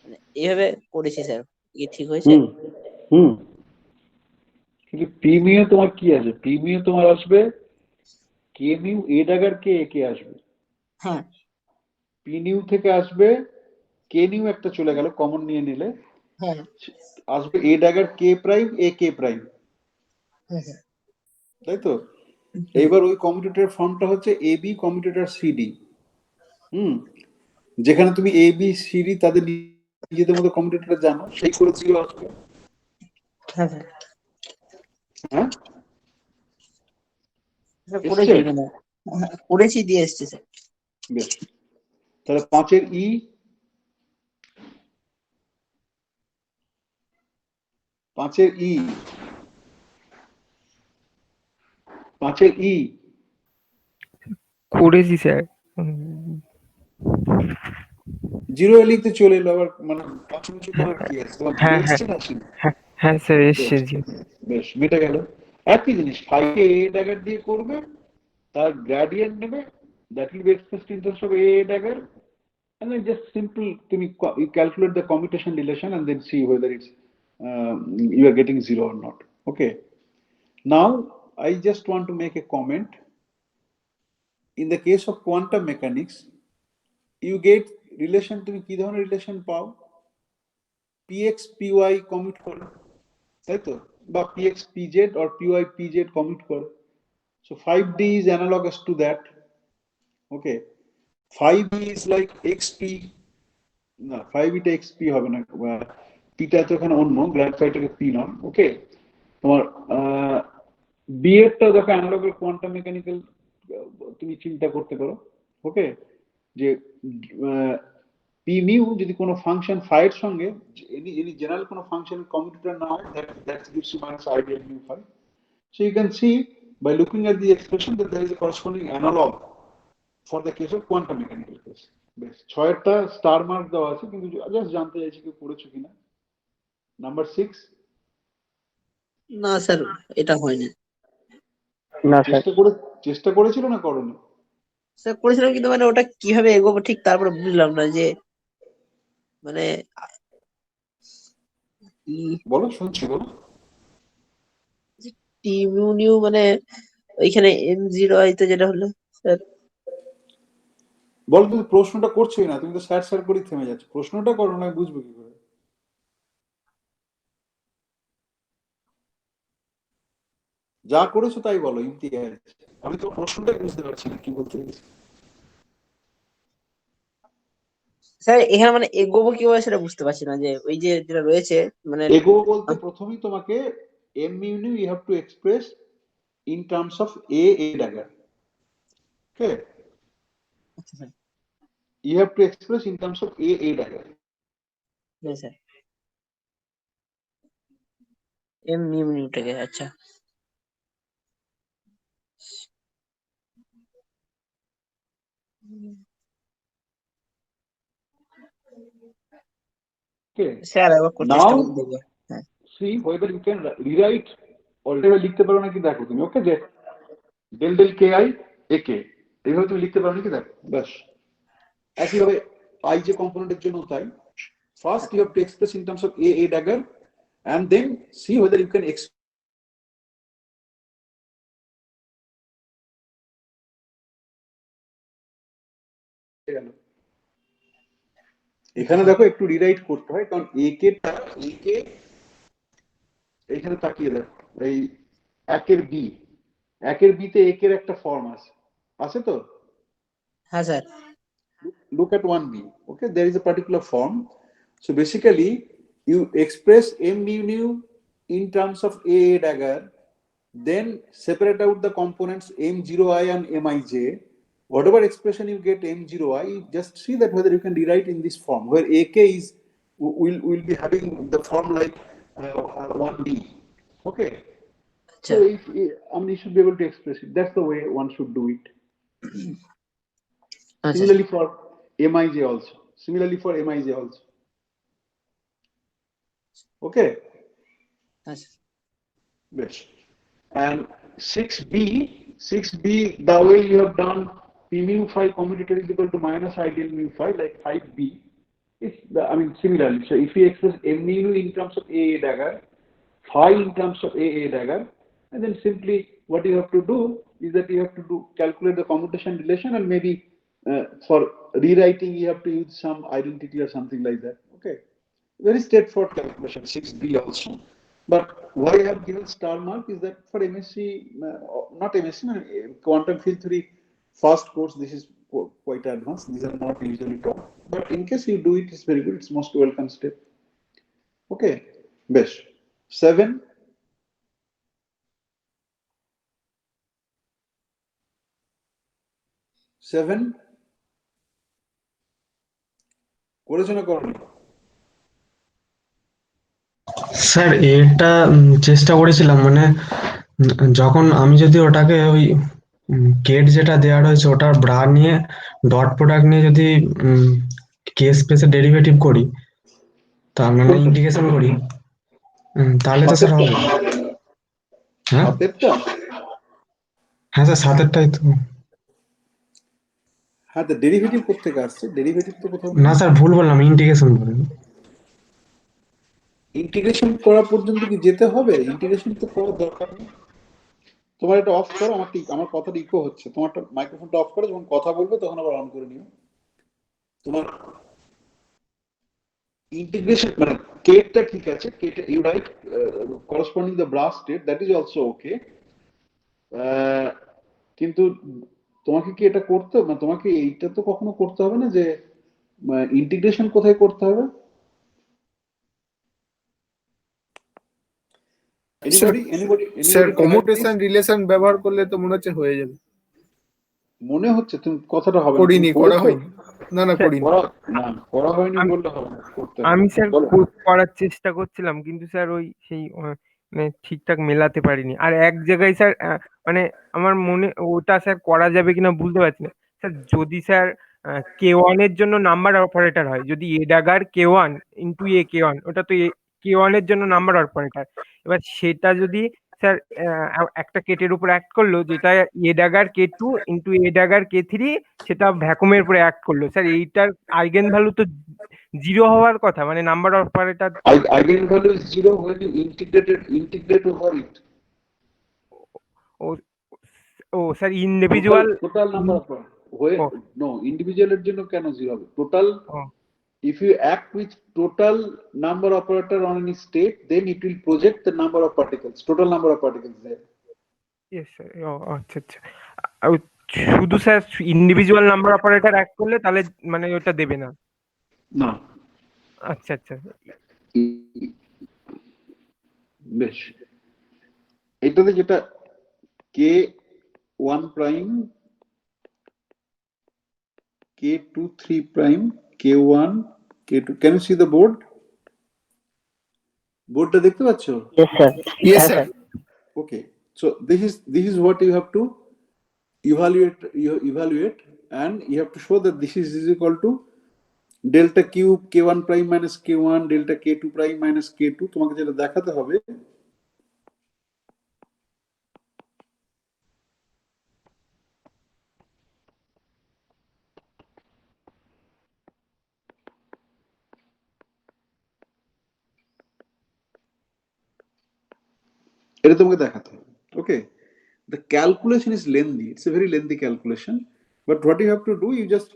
মানে এইভাবে করেছি স্যার, কি ঠিক হয়েছে? হুম, কিন্তু পি মিউ তোমার কি আছে? পি মিউ তোমার আসবে কে mu a dagger k a কে আসবে। হ্যাঁ পি নিউ থেকে আসবে কে নিউ, একটা চলে গেল কমন নিয়ে নিলে, হ্যাঁ আসবে এ ড্যাগার কে প্রাইম এ কে প্রাইম, হ্যাঁ স্যার তাই তো? এইবার ওই কমিউটেটর ফর্মটা হচ্ছে এ বি কমিউটেটর সিডি। যেখানে তুমি এ বি সিডি তাদের নিজেদের মধ্যে কমিউটেটর জানো, সেই করে জিরো আসবে। হ্যাঁ স্যার হ্যাঁ, করেছি এসছে? এখানে, করেছি দিয়ে এসছে স্যার। বেশ, তাহলে 5-এর ই, 5-এর ই, 5-এর ই করেছি স্যার। জিরো এ লিখতে চলে এলো আবার, মানে 5 নিচে করার কি আছে? তোমার জিরো হ্যাঁ হ্যাঁ এসছে না আসেনি? হ্যাঁ হ্যাঁ স্যার এসছে বেশ, জি। বেশ মিটে গেল। একই জিনিস, 5-কে এ ড্যাগার দিয়ে করবে, তার গ্রেডিয়েন্ট নেবে, that will be expressed in terms of a dagger, and then just simple you calculate the commutation relation and then see whether it's you are getting zero or not. Okay, now I just want to make a comment. In the case of quantum mechanics, you get relation, তুমি কি ধরনের relation পাও? px py commit করে, তাই তো? বা px pz or py pz commit করে। So 5d is analogous to that. Okay, 5e is like xp, না 5e টা xp হবে না, পিটা তো এখানে অন্য, গ্র্যান্ড ফাইটাকে পি নন। ওকে, তোমার বি এরটা দেখো অ্যানালগের কোয়ান্টাম মেকানিক্যাল তুমি চিন্তা করতে পারো। ওকে, যে পি মিউ যদি কোনো ফাংশন ফাই এর সঙ্গে এনি জেনারেল কোনো ফাংশনের কমিউটেটর না হয়, that gives you minus ideal mu phi. So you can see by looking at the expression that there is a corresponding analog for the case of quantum mechanical case. বেশ, 6-টা star mark দেওয়া আছে, কিন্তু just জানতে চাইছি কেউ করেছো কিনা। Number 6, না স্যার এটা হয়নি। না স্যার। চেষ্টা করেছিল না করনি? স্যার করেছিলাম কিন্তু মানে ওটা কিভাবে এগোবো ঠিক তারপরে বুঝলাম না যে মানে বলো, শুনছি, বলো। টিমিউ মানে ওইখানে M0 আইতে যেটা হলো স্যার। বলো, তুমি প্রশ্নটা করছোই না, তুমি তো স্যার স্যার করে থেমে যাচ্ছ। প্রশ্নটা করো, না বুঝবো কি করে? যা করেছো তাই বলো, ইমতিয়াজ। আমি তো প্রশ্নটাই বুঝতে পারছি না কি বলতে চাইছি। স্যার এখানে মানে এগোবো কিভাবে সেটা বুঝতে পারছি না, যে ওই যে যেটা রয়েছে মানে এগো বলতে প্রথমেই তোমাকে এম ইউনিউ you have to express in terms of a dagger. Okay, আচ্ছা sir you have to express in terms of a dagger. হ্যাঁ স্যার M-টাকে আচ্ছা Okay, স্যার একবার চেষ্টা করে now দেখবো। হ্যাঁ see whether you can rewrite or লিখতে পারো নাকি দেখো তুমি। ওকে, যে del del k i a k, এইভাবে তুমি লিখতে পারো নাকি দেখো। ব্যাস, একইভাবে আই যে কম্পোনেন্টের জন্য তাই। First you have to express in terms of a dagger and then see whether you can express এখানে দেখো একটু রিরাইট করতে হয়, কারণ এ কে এইখানে তাকিয়ে দেখো, এই 1-এর বি, 1-এর বিতে একের একটা ফর্ম আছে, আছে তো? হ্যাঁ sir Look at 1b. Okay, there is a particular form. So basically you express m mu in terms of a dagger, then separate out the components m0i and mij. Whatever expression you get m0i, you just see that whether you can rewrite in this form where ak is will be having the form like 1b. Okay, so আচ্ছা I mean, you should be able to express it. That's the way one should do it. আচ্ছা Similarly for mij also. Similarly for mij also. Okay, আচ্ছা best. And 6b, the way you have done p mu phi commutator is equal to minus ideal mu phi, like 5b. I mean, similarly, so if you express m mu in terms of a dagger, phi in terms of a dagger, and then simply what you have to do is that you have to calculate the commutation relation, and maybe for rewriting you have to use some identity or something like that. Okay, very straightforward calculation, 6B also. But why I have given star mark is that for MSc, not MSc, no, quantum field theory first course, this is quite advanced. These are not usually taught. But in case you do it, it's very good. It's most welcome step. Okay, best. 7. করেছো না করো? Sir এটা চেষ্টা করেছিলাম, মানে যখন আমি যদি ওটাকে ওই কেট যেটা দেওয়া রয়েছে ওটার ব্রা নিয়ে ডট প্রোডাক্ট নিয়ে যদি কে স্পেসে ডেরিভেটিভ করি, তার মানে ইন্টিগ্রেশন করি, তাহলে তো স্যার হবে। হ্যাঁ হাতেরটা? হ্যাঁ স্যার, সাতেরটাই তো। হ্যাঁ, তো ডেরিভেটিভ কোথেকে আসছে? ডেরিভেটিভ তো কোথাও না স্যার, ভুল বললাম, ইন্টিগ্রেশন বলেন। ইন্টিগ্রেশন করা পর্যন্ত কি যেতে হবে? ইন্টিগ্রেশন তো করার দরকার নেই। তোমার এটা অফ করো, আমার কথাটা ইকো হচ্ছে। তোমারটা মাইক্রোফোনটা অফ করো, যখন কথা বলবে তখন আবার অন করে নিও। তোমার ইন্টিগ্রেশন মানে কেটটা ঠিক আছে, ket you write corresponding the bra state, that is also okay. কিন্তু তোমাকে কি এটা করতে হবে, মানে তোমাকে এইটা তো কখনো করতে হবে না যে ইন্টিগ্রেশন কোথায় করতে হবে? স্যার কমিউটেশন রিলেশন ব্যবহার করলে তো মনে হচ্ছে হয়ে যাবে। মনে হচ্ছে তুমি কথাটা হবে না, করিনি, তুমি করা করেছো? হয়নি। না না, করিনি। করা হয়নি আমি- বললে হবে না, করতে হবে। আমি স্যার বলো। করার চেষ্টা করছিলাম, কিন্তু স্যার ওই সেই মানে ঠিকঠাক মেলাতে পারিনি। আর এক জায়গায় স্যার মানে আমার মনে ওটা স্যার করা যাবে কিনা বুঝতে পারছি না স্যার। যদি স্যার K1 এর জন্য নাম্বার অপারেটর হয়, যদি এ ডাগার K1 ইন্টু এ K1, ওটা তো K1 এর জন্য নাম্বার অপারেটর। এবার সেটা যদি স্যার একটা কেটের উপর অ্যাক্ট করলো, যেটা এ ডাগার K2 ইন্টু এ ডাগার K3, সেটা ভ্যাকুমের উপরে অ্যাক্ট করলো স্যার, এইটার আইগেন ভ্যালু তো 0 হওয়ার কথা, মানে number operator. Eigenvalue is 0 when you integrate over it. ও ও sir individual. Total number of ও no, individual এর জন্য কেন 0 হবে? Total, ও if you act with total number operator on any state, then it will project the number of particles, total number of particles there. Yes sir. ও আচ্ছা আচ্ছা। শুধু sir individual number operator act করলে তাহলে মানে ওটা দেবে না? না, আচ্ছা আচ্ছা। বেশ। এটাতে যেটা K1 prime, K2 3 prime, K1, K2. Can you see the board? বোর্ডটা দেখতে পাচ্ছ? Yes sir. Okay, so this is what you have to evaluate, and you have to show that this is equal to delta cube K1 prime minus K1 delta K2 prime minus K2. তোমাকে যেটা দেখাতে হবে, এটা তোমাকে দেখাতে হবে। Okay, the calculation is lengthy. It's a very lengthy calculation, but what you have to do, you just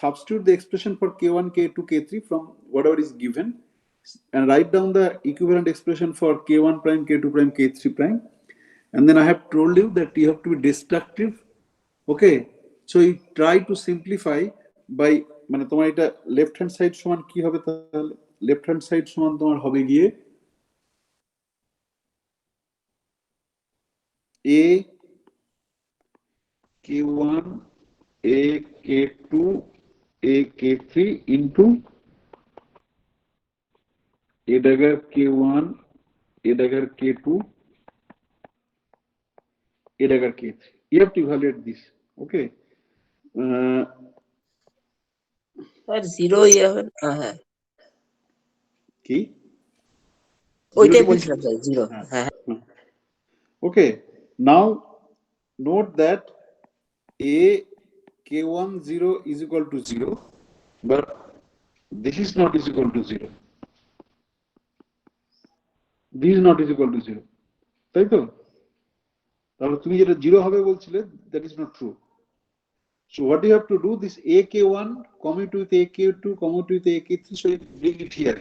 substitute the expression for K1, K2, K3 from whatever is given and write down the equivalent expression for K1 prime, K2 prime, K3 prime. And then I have told you that you have to be destructive. Okay, so you try to simplify by মানে তোমার এটা left hand side সমান কি হবে? তাহলে left hand side সমান তোমার হবে গিয়ে A K1 A K2 A K3 into A dagger K1 A dagger K2 A dagger K3. You have to evaluate this. Okay. Sir 0 ইয়ে হবে না? হ্যাঁ কি? ওইটাই বলছিলাম স্যার, 0। হ্যাঁ হ্যাঁ। Okay. Now note that A K1 0 is equal to 0, but this is not is equal to 0. This is not is equal to 0. তাই তো? তাহলে তুমি যেটা 0 হবে বলছিলে, that is not true. So what you have to do, this AK1 commute with AK2 commute with AK3, so you bring it here.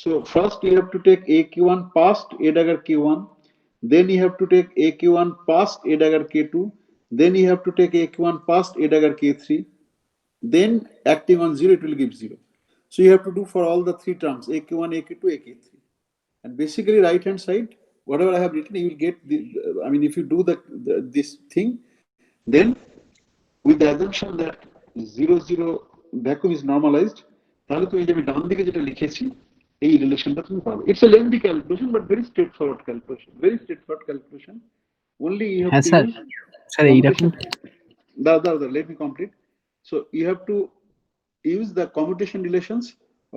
So first you have to take AQ1 past A dagger Q1, then you have to take AQ1 past A dagger K2, then you have to take AQ1 past A dagger K3, then acting on 0 it will give 0. So you have to do for all the three terms AQ1, AQ2, AQ3. And basically right hand side, whatever I have written, you will get if you do this thing, then with the assumption that 0, 0 vacuum is normalized, তাহলে তুমি যে আমি ডান দিকে যেটা লিখেছি এই রিলেশনটা তুমি পাবে। It's a lengthy calculation but very straightforward calculation. Only you have হ্যাঁ to স্যার, use স্যার এইরকম commutation. Let me complete. So you have to use the commutation relations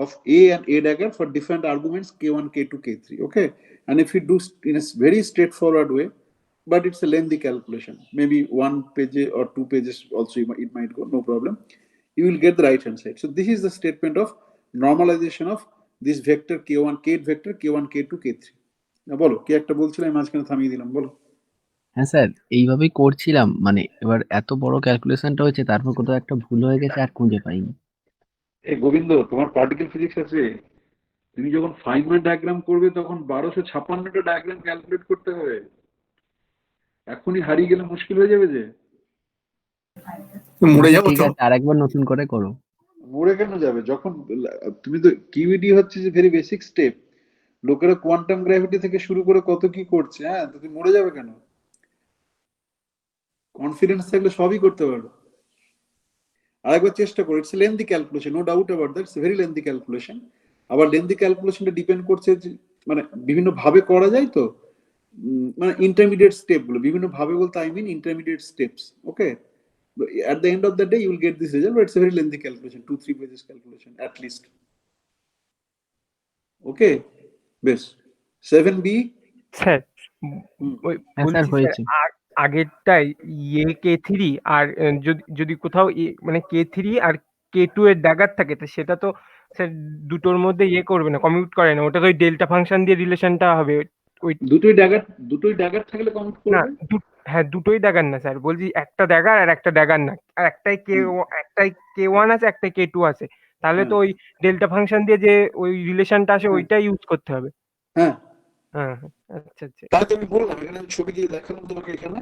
of A and A dagger for different arguments K1, K2, K3. Okay, and if you do in a very straightforward way, but it's a lengthy calculation, maybe 1 page or 2 pages also it might go, no problem. You will get the right hand side. So this is the statement of normalization of this vector K1, K vector K1, K2, K3. Now বলো কি একটা বলছিলাম মাঝখানে থামিয়ে দিলাম, বলো। হ্যাঁ sir, এইভাবেই করছিলাম, মানে এবার এত বড় ক্যালকুলেশনটা হয়েছে, তারপর কোথাও একটা ভুল হয়ে গেছে আর খুঁজে পাইনি। এই গোবিন্দ, তোমার পার্টিকেল ফিজিক্স আছে, তুমি যখন ফাইনম্যান ডায়াগ্রাম করবে তখন 1256টা ডায়াগ্রাম ক্যালকুলেট করতে হবে। এখনই হারিয়ে গেলে মুশকিল হয়ে যাবে যে। মরে যাবো ঠিক তো। আছে, আরেকবার নতুন করে করো। মরে কেন যাবে? যখন তুমি তো কিউইডি হচ্ছে যে ভেরি বেসিক স্টেপ, লোকেরা কোয়ান্টাম গ্র্যাভিটি থেকে শুরু করে কত কি করছে, হ্যাঁ, তো তুমি মরে যাবে কেন? কনফিডেন্স থাকলে সবই করতে পারো। আরেকবার চেষ্টা করো। It's lengthy calculation, no doubt about that, it's very lengthy calculation. আবার লেন্দি ক্যালকুলেশনটা ডিপেন্ড করছে যে মানে বিভিন্ন ভাবে করা যায়, তো মানে ইন্টারমিডিয়েট স্টেপ গুলো বিভিন্ন ভাবে বলতে I mean intermediate steps. Okay, at the end of the day you will get this result, but it's a very lengthy calculation, 2-3 pages calculation at least. Okay, বেশ। 7b স্যার ওই হ্যাঁ sir, বলছি sir হয়েছে। আগেরটাই K3 আর যদি কোথাও মানে K3 আর K2 এর dagger থাকে তো সেটা তো স্যার দুটোর মধ্যে করবে না, কমিউট করে না, ওটা তো ওই ডেল্টা ফাংশন দিয়ে রিলেশনটা হবে। ওই দুটোই ড্যাগার থাকলে কমিউট না করবে? হ্যাঁ, দুটোই ড্যাগার না স্যার, বলছি একটা ড্যাগার আর একটা ড্যাগার না, আর একটাই K1 আছে, একটাই K2 আছে, তাহলে তো ওই ডেল্টা ফাংশন দিয়ে যে ওই রিলেশনটা আসে ওইটাই ইউজ করতে হবে। হ্যাঁ, হ্যাঁ হ্যাঁ, আচ্ছা আচ্ছা। তাহলে আমি বললাম এখানে ছবি দিয়ে দেখালাম তোমাকে। এখানে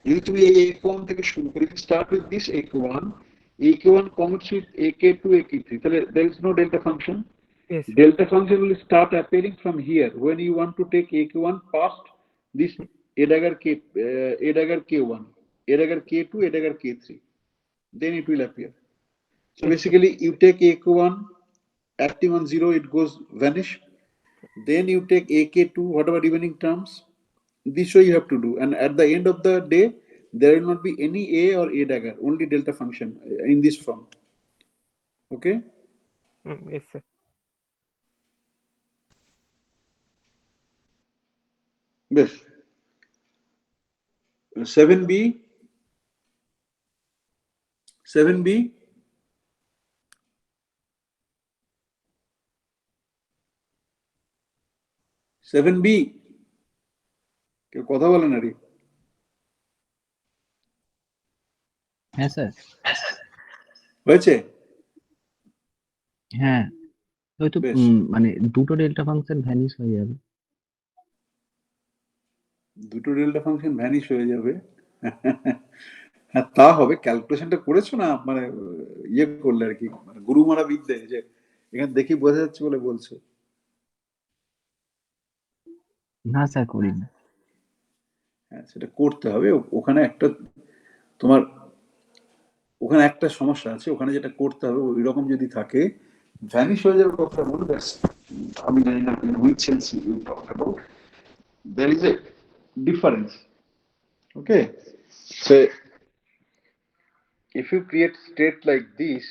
যদি তুমি এই A1 থেকে শুরু করি, start with this AK1 commutes with AK2, AK3, তাহলে there is no delta function. Yes. Delta function will start appearing from here when you want to take AK1 past this A dagger K1, A dagger K2, A dagger K3, then it will appear. So basically you take AK1 acting on 0, it goes vanish, then you take AK2, whatever remaining terms, this way you have to do, and at the end of the day there will not be any A or A dagger, only delta function in this form. Okay, Yes sir. বেশ। 7b 7b কেউ কথা বলে না রে? হ্যাঁ sir, হয়েছে? হ্যাঁ হয়তো বেশ। মানে দুটো ডেল্টা ফাংশন ভ্যানিশ হয়ে যাবে। দুটো ডেল্টা ফাংশন ভ্যানিশ হয়ে যাবে? হ্যাঁ তা হবে। ক্যালকুলেশনটা করেছো না, মানে করলে আর কি, মানে গুরু মারা বিদ্যে, যে এখানে দেখি বোঝা যাচ্ছে বলে বলছো। না স্যার, করিনি। হ্যাঁ, সেটা করতে হবে। ওখানে একটা সমস্যা আছে, ওখানে যেটা করতে হবে ওই রকম যদি থাকে ভ্যানিশ হয়ে যাবে কথা বলে, আমি জানি না in which sense you talk about. There is a difference. Okay, so if you create state like this,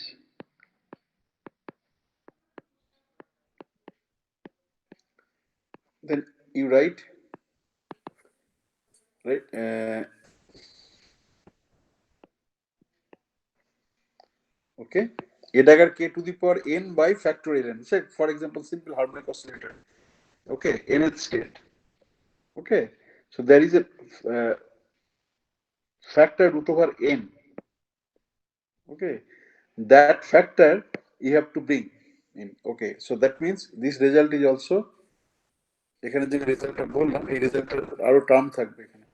then you write okay, A dagger K to the power n by factorial n. Say for example simple harmonic oscillator. Okay, nth state. Okay, so there is a factor root over n. Okay, that factor you have to bring. in. Okay, so that means this result is also এখানে যে রেজাল্টটা বললাম এই রেজাল্টের আরো term থাকবে এখানে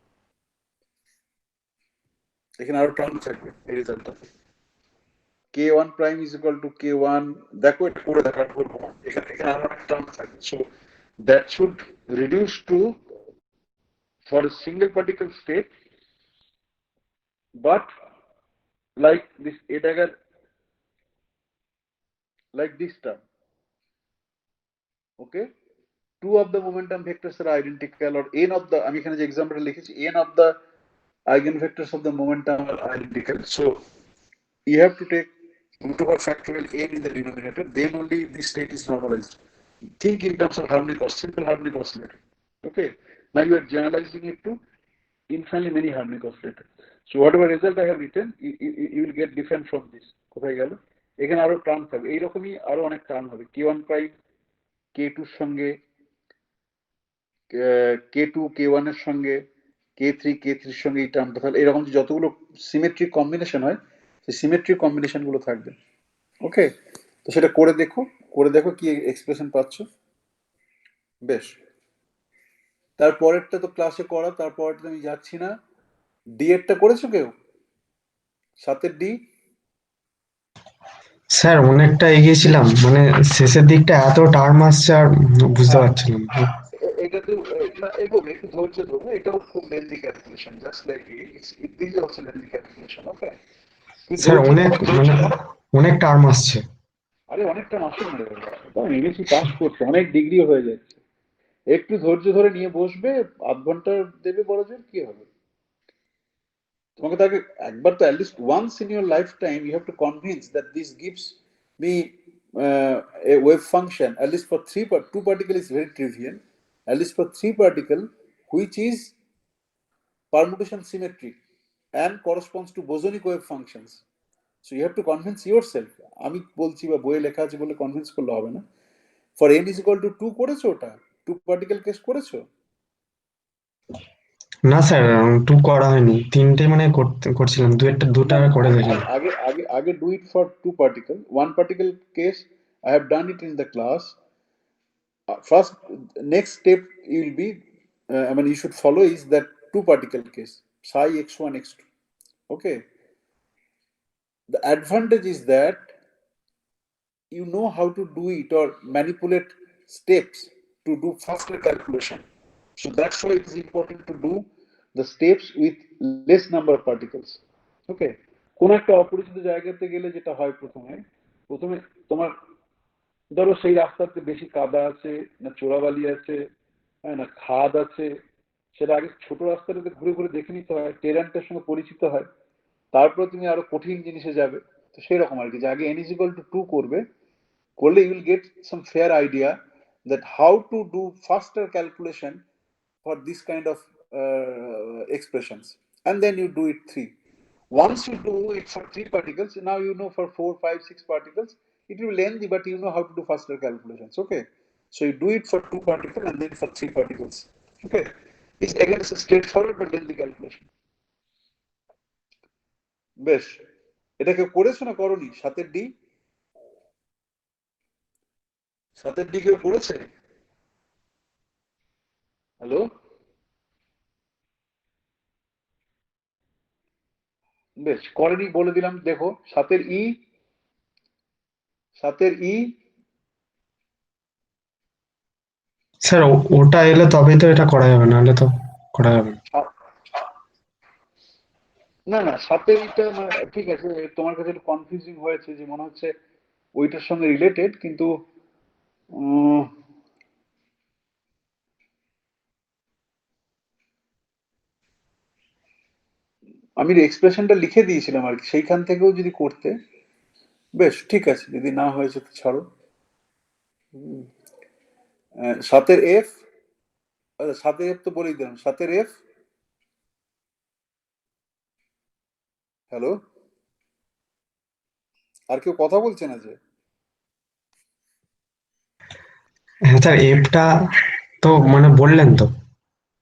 এখানে আরো টার্ম থাকবে এই রেজাল্টটা k1 prime is equal to k1 দেখো এটা করে দেখার বলবো এখানে এখানে আরো একটা টার্ম থাকবে so that should reduce to for a single particle state but like this a dagger like this term okay two of the momentum vectors are identical or n of the আমি এখানে যে example লিখেছি n of the eigenvectors of the momentum are identical so you have to take root over factorial n in the denominator then only this state is normalized think in terms of harmonic or simple harmonic oscillator okay now you are generalizing it to infinitely many harmonic oscillator so whatever result I have written you will get different from this কোথায় গেল এখানে আরো term থাকবে এইরকমই আরো অনেক term হবে k1 prime k2 এর সঙ্গে k2 k1 এর সঙ্গে k3 k3 এর সঙ্গে এই টার্মটা তাহলে এরকম যতগুলো সিমেট্রিক কম্বিনেশন হয় সেই সিমেট্রিক কম্বিনেশন গুলো থাকবে ওকে তো সেটা করে দেখো কি এক্সপ্রেশন পাচ্ছ বেশ তারপরেরটা তো ক্লাসে করা তারপরেরটা আমি যাচ্ছি না ডি এরটা করেছো কেউ 7 এর ডি স্যার অনেকটা এগিয়েছিলাম মানে শেষের দিকটা এত টার্ম আসছে আর বুঝতে পারছিলাম না। এটা তো এগোবে একটু ধৈর্য ধরো এটাও খুব lengthy calculation just like it this also lengthy calculation okay sir অনেক টার্ম আসছে। আরে অনেকটা মাসে মনে ইংলিশে পাস করছে অনেক ডিগ্রি হয়ে যাচ্ছে একটু ধৈর্য ধরে নিয়ে বসবে আধ ঘন্টা দেবে বড় জোর কি হবে তোমাকে তাকে একবার তো at least once in your life time you have to convince that this gives me a wave function at least for two particle is very trivial at least for 3 particle which is permutation symmetric and corresponds to bosonic wave functions so you have to convince yourself আমি বলছি বা বইয়ে লেখা আছে বলে convince করলে হবে না for n is equal to 2 করেছো ওটা 2 particle কেস করেছো না স্যার 2 করা হয়নি 3টে মানে করছিলাম দুটা করে দেখলাম আগে do it for 2 particle 1 particle case I have done it in the class first next step you will be I mean you should follow is that 2 particle case psi x1 x2 okay the advantage is that you know how to do it or manipulate steps to do faster calculation so that's why it is important to do the steps with less number of particles okay কোন একটা অপরিচিত জায়গাতে গেলে যেটা হয় প্রথমে তোমার ধরো সেই রাস্তাতে বেশি কাদা আছে না চোরাবালি আছে না খাদ আছে সেটা আগে ছোট রাস্তাটাতে ঘুরে ঘুরে দেখে নিতে হয় টেরানটার সঙ্গে পরিচিত হয় তারপর তুমি আরো কঠিন জিনিসে যাবে তো সেই রকম আর কি যে আগে n is equal to 2 করলে you will get some fair idea that how to do faster calculation for this kind of expressions and then you do it 3 once you do it for 3 particles now you know for 4 5 6 particles it will be lengthy but you know how to do faster calculations okay so you do it for 2 particles and then for 3 particles okay it's again a straightforward but lengthy calculation বেশ এটা কেউ করেছো না করনি 7 এর D 7 এর D কেউ করেছে হ্যালো বেশ করেনি বলে দিলাম দেখো 7 এর ই স্যার ওটা এলে তবেই তো এটা করা যাবে নাহলে তো করা যাবে না 7 এর এটা ঠিক আছে তোমার কাছে একটু কনফিউজিং হয়েছে যে মনে হচ্ছে ওইটার সঙ্গে রিলেটেড কিন্তু আমি এক্সপ্রেশনটা লিখে দিয়েছিলাম আর কি সেইখান থেকেও যদি করতে বেশ ঠিক আছে যদি না হয়েছে তো ছাড়ো 7 এর এফ আচ্ছা 7 এর এফ তো বলেই দিলাম 7 এর এফ হ্যালো আর কেউ কথা বলছে না যে হ্যাঁ স্যার এফটা তো মানে বললেন তো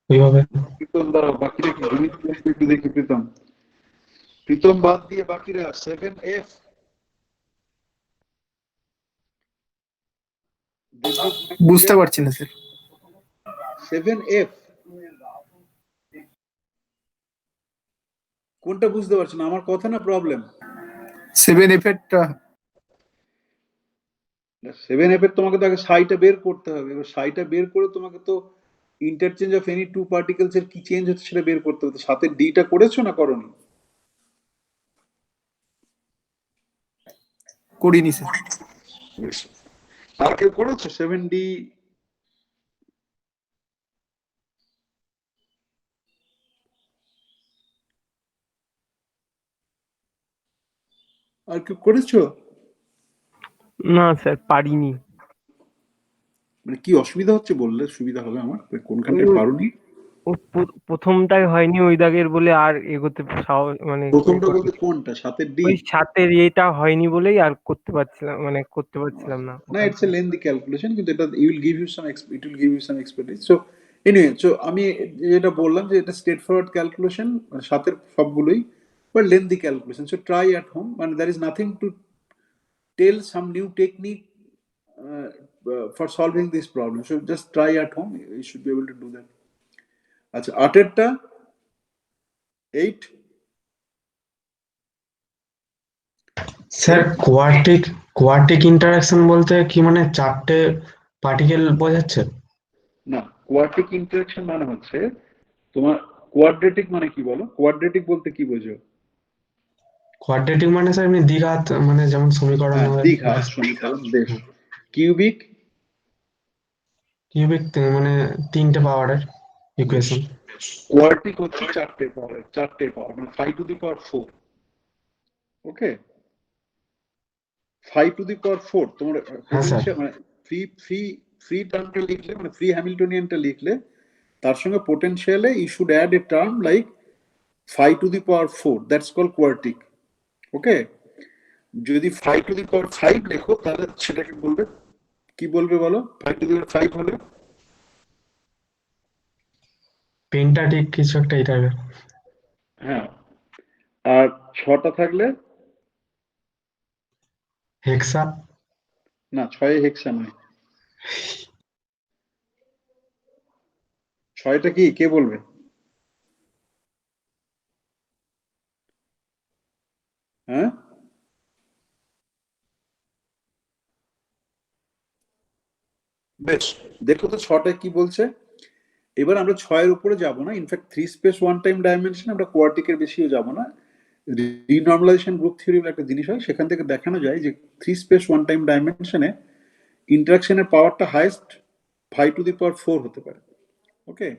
ওইভাবে প্রীতম দ্বারা বাকিরা কি গণিত একটু দেখি প্রীতম বাদ দিয়ে বাকিরা 7 এফ বুঝতে পারছি না স্যার। 7F কোনটা বুঝতে পারছো না? আমার কথা না প্রবলেম? 7F এরটা 7F এর তোমাকে তো আগে সাইটা বের করতে হবে। এবার সাইটা বের করে তোমাকে তো interchange of any two particles এর কি চেঞ্জ হচ্ছে সেটা বের করতে হবে। সাথে ডিটা করেছো না করনি? করিনি স্যার। আর কেউ করেছো 7D? আর কেউ করেছো? না স্যার পারিনি। মানে কি অসুবিধা হচ্ছে বললে সুবিধা হবে আমার, কোনখানটায় ওই পারোনি? প্রথমটাই হয়নি ওই দাগের বলে আর এগোতে মানে প্রথমটা বলতে কোনটা? 7 ডি? ওই সাতের এটা হয়নি বলেই আর করতে পারছিলাম না না, ওখান ইটস এ লেন্দি ক্যালকুলেশন, কিন্তু এটা it will give you some expertise. So anyway, so আমি যেটা বললাম যে এটা স্ট্রেট ফরওয়ার্ড ক্যালকুলেশন, সাথের সবগুলোই, but lengthy calculation. So try at home, মানে there is nothing to tell some new technique for solving this problem. So just try at home, you should be able to do that. আচ্ছা, 8 8 sir কোয়ার্টিক interaction বলতে কি মানে চারটে particle বোঝাচ্ছে? না, কোয়াড্রিক interaction মানে হচ্ছে তোমার কোয়াড্রেটিক মানে কি বলো? কোয়াড্রেটিক বলতে কি বোঝো? কোয়াড্রেটিক মানে স্যার এমনি দ্বিঘাত, মানে যেমন সমীকরণ হ্যাঁ, হয়। দ্বিঘাত সমীকরণ, বেশ। কিউবিক কিউবিক মানে 3টে পাওয়ারের ইকুয়েশন। কোয়ার্টিক হচ্ছে 4টে পাওয়ার, মানে 5 to the power 4। Okay, 5 to the power 4 তোমার হ্যাঁ স্যার। পোটেনশিয়াল, মানে ফ্রি ফ্রি ফ্রি টার্মটা লিখলে, মানে ফ্রি হ্যামিল্টনিয়ানটা লিখলে তার সঙ্গে পোটেনশিয়ালে you should add a term like 5 to the power 4, that's called quartic. Okay, যদি 5 টু দি পাওয়ার 5 লেখো তাহলে সেটাকে বলবে কি বলবে বলো? 5 টু দি পাওয়ার 5 হলে পেন্টাটিক কিছু একটা এই টাইপের। হ্যাঁ, আর 6টা থাকলে হেক্সা। না, 6 হেক্সা নয়। 6টা কি কে বলবে? হ্যাঁ, বেশ, দেখো তো 6টা কি বলছে। এবার আমরা 6-এর উপরে যাব না, ইনফ্যাক্ট 3 স্পেস 1 টাইম ডাইমেনশন আমরা কোয়ার্টিকের বেশিও যাব না। রিনর্মালাইজেশন গ্রুপ থিওরি বলে একটা জিনিস হয়, সেখান থেকে দেখানো যায় যে 3 স্পেস 1 টাইম ডাইমেনশনে ইন্টারাকশনের পাওয়ারটা হাইয়েস্ট 5 টু দি পাওয়ার 4 হতে পারে। ওকে,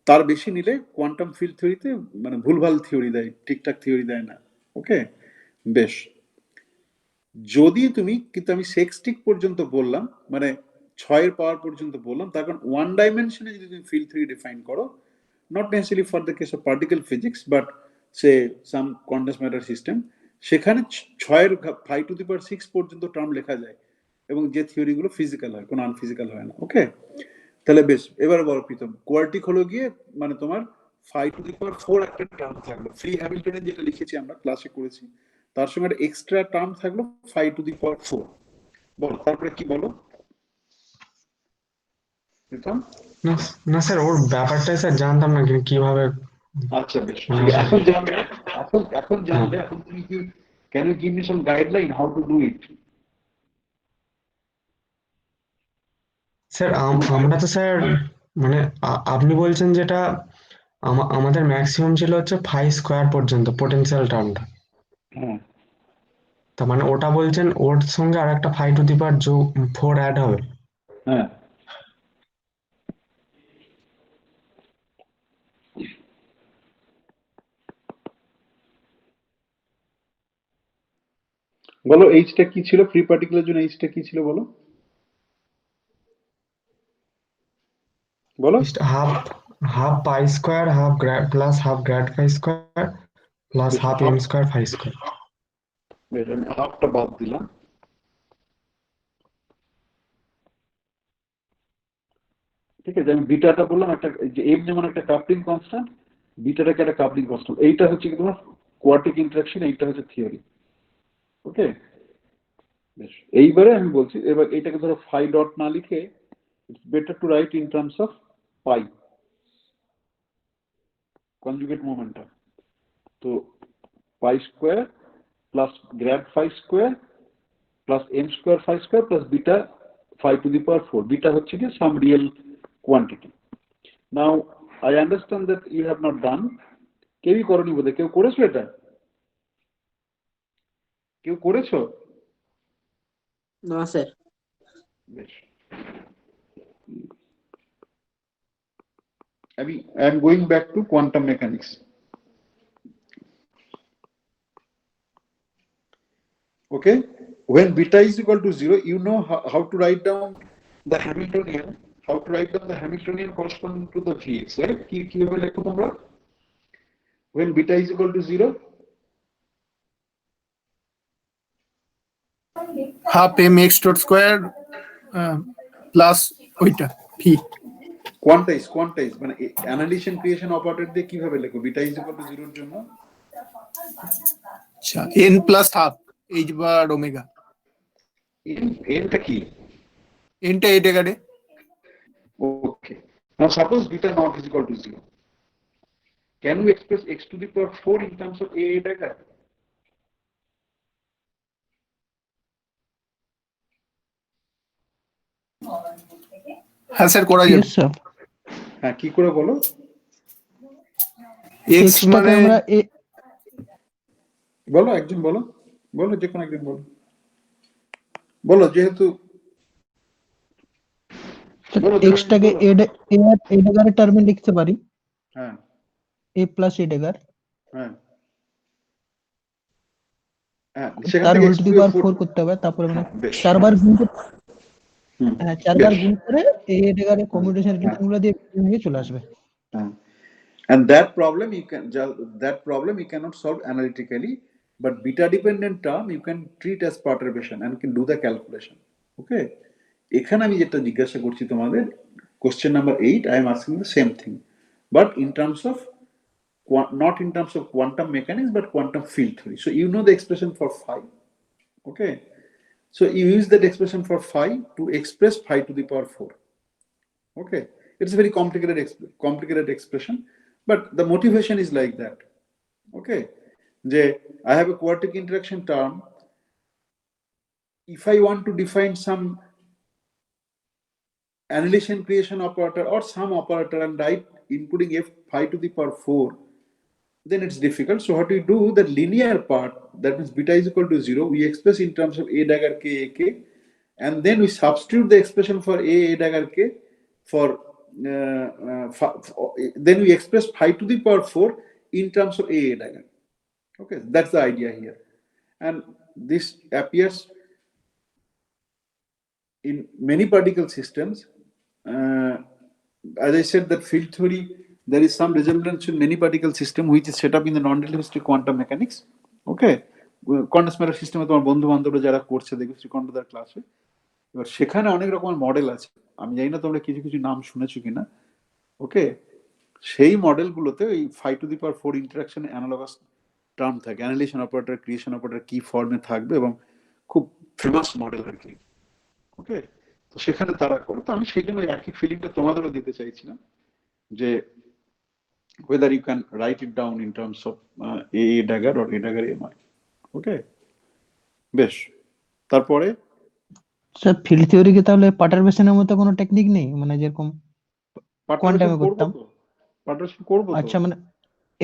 তার বেশি নিলে কোয়ান্টাম ফিল্ড থিওরিতে মানে ভুলভাল থিওরি দেয়, ঠিকঠাক থিওরি দেয় না। ওকে, বেশ। যদি তুমি, কিন্তু আমি সেক্সটিক পর্যন্ত বললাম, মানে 6-এর পাওয়ার পর্যন্ত বললাম, তার কারণ 1 ডাইমেনশনে যদি তুমি ফিল্ড থিওরি ডিফাইন করো, not necessarily for the case of particle physics, but say some condensed matter system, সেখানে 6-এর 5 টু দি পাওয়ার 6 পর্যন্ত টার্ম লেখা যায়, এবং যে থিওরিগুলো ফিজিক্যাল হয়, কোনো আনফিজিক্যাল হয় না। ওকে, তাহলে বেশ, এবারে বলো প্রীতম, কোয়ার্টিক হলো গিয়ে মানে তোমার 5 টু দি পাওয়ার 4 একটা টার্ম থাকলো, ফ্রি হ্যামিল্টনের যেটা লিখেছি আমরা ক্লাসে করেছি, তার সঙ্গে একটা এক্সট্রা টার্ম থাকলো 5 টু দি পাওয়ার 4। বলো তারপরে কি বলো প্রীতম? না না স্যার, ওর ব্যাপারটাই স্যার জানতাম না কিভাবে। আচ্ছা, বেশ, ঠিক আছে, এখন জানবে, এখন জানবে, এখন তুমি কি, can you give me some guideline how to do it? Sir আমরা তো স্যার মানে আপনি বলছেন যেটা আমাদের ম্যাক্সিমাম ছিল হচ্ছে 5 স্কোয়ার পর্যন্ত পোটেনশিয়াল টার্মটা। হ্যাঁ, তার মানে ওটা বলছেন ওর সঙ্গে আর একটা 5 টু দি পাওয়ার 4 অ্যাড হবে। হ্যাঁ, বলো এইচটা কি ছিল? ফ্রি পার্টিকেলের জন্য এইচটা কি ছিল বলো? বলো। Half pi square half grad plus half grad phi square plus বেশ, half m square phi square. বেশ, আমি হাফটা বাদ দিলাম। ঠিক আছে, আমি বিটাটা বললাম একটা, যে এম যেমন একটা কাপলিং কনস্ট্যান্ট, বিটাটাকে একটা কাপলিং কনস্ট্যান্ট। এইটা হচ্ছে কি তোমার কোয়ার্টিক ইন্টারাকশন, এইটা হচ্ছে থিওরি। ওকে, বেশ, এইবারে আমি বলছি, এবার এটাকে ধরো ফাই ডট না লিখে it's better to write in terms of pi, conjugate momentum. তো pi square plus grad phi square plus m square phi square plus beta phi to the power 4, beta হচ্ছে কি some real quantity. Now I understand that you have not done, কেউই করনি বোধ হয়, কেউ করেছো এটা? কেউ করেছো? না স্যার। বেশ, I am going back to quantum mechanics. Okay, when beta is equal to 0, you know how to write down the Hamiltonian, corresponding to the Vx, right? কিভাবে লেখো তোমরা? When beta is equal to 0, half M X dot square plus ওইটা V. Quantize মানে analysis creation operator দিয়ে কিভাবে লেখো beta is equal two 0 এর জন্য? আচ্ছা, এন প্লাস হাফ এইচ বার ওমেগা। এনটা কি? এনটা এই ডেকারে। Okay, now suppose beta not is equal to 0, can we express x to the power 4 in terms of a dagger? হ্যাঁ sir, করা যাবে। হ্যাঁ, কি করে বলো? এক্স মানে আমরা বলো, একজন বলো, যে কোনো একজন বলো, যেহেতু এক্সটাকে এ ডেগারের টার্মে লিখতে পারি, হ্যাঁ এ প্লাস এ ডেগার, হ্যাঁ সেখান তার থেকে হোল টু দি পাওয়ার 4 করতে হবে, তারপরে মানে বেশ, 4 বার গুণ করে, হুম, হ্যাঁ 4 বার বেশ, গুণ করে এ ডেগারের কম্পিউটেশন রিলেশনগুলো দিয়ে ভেঙে চলে আসবে। হ্যাঁ। And that problem you cannot solve analytically, but beta dependent term you can treat as perturbation and can do the calculation. Okay, এখানে আমি যেটা জিজ্ঞাসা করছি তোমাদের, question number 8, I am asking the same thing, but in terms of not in terms of quantum mechanics but quantum field theory. So you know the expression for phi. Okay, so you use that expression for phi to express phi to the power 4. Okay, it's a very complicated expression, but the motivation is like that. Okay, I have a quartic interaction term. If I want to define some annihilation creation operator or some operator and write inputting f phi to the power 4, then it's difficult. So what we do, the linear part, that means beta is equal to 0, we express in terms of a dagger k a k, and then we substitute the expression for a dagger k for then we express phi to the power 4 in terms of a dagger. Okay, that's the idea here, and this appears in many particle systems. As I said, that field theory, there is some resemblance in many particle system which is set up in the non-relativistic quantum mechanics. Okay, quantum matter system তোমার বন্ধু বান্ধবরা যারা করছে দেখবে শ্রীকণ্ঠদার ক্লাসে, এবার সেখানে অনেক রকমের মডেল আছে, আমি জানি না তোমরা কিছু কিছু নাম শুনেছো কিনা। ওকে, সেই মডেলগুলোতে ওই phi to the power 4 interaction analogous term থাকে, অ্যানালিসিস অপারেটর, ক্রিয়েশন অপারেটর কি ফর্মে থাকবে, এবং খুব ফেমাস মডেল আর কি। ওকে, তো সেখানে তারা করে, তো আমি সেই জন্য একই ফিলিংটা তোমাদেরও দিতে চাইছিলাম, যে whether you can write it down in terms of a dagger or a dagger mi. ওকে, বেশ, তারপরে স্যার ফিল্ড থিওরি কি তাহলে পার্টারবেশনের মতো কোনো টেকনিক নেই, মানে যেরকম কোয়ান্টামে করতাম? পার্টারবেশন করব তো, আচ্ছা, মানে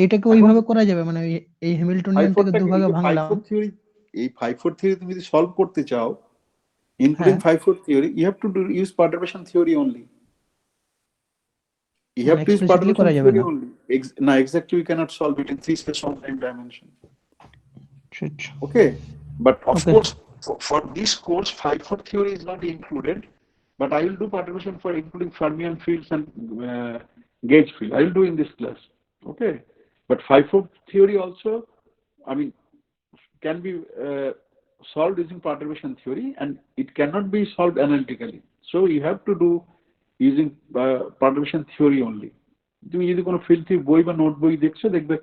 এইটাকে ওইভাবে করা যাবে, মানে এই হ্যামিল্টনিয়ানটাকে দুভাগে ভাঙলাম। এই 5-4 থিওরি তুমি যদি সলভ করতে চাও, including 5-4 theory, you have to use perturbation theory only. You have to use perturbation theory only. No, exactly, we cannot solve it in 3 space 1 time dimension. Okay, but of course for this course 5-4 theory is not included, but I will do perturbation for including fermion fields and gauge field. I will do in this class. Okay, but 5-4 theory also, I mean, can be solved using perturbation theory, and it cannot be solved analytically. So you have to do using perturbation theory only. তুমি যদি কোনো field theory বই বা note বই দেখছো, দেখবে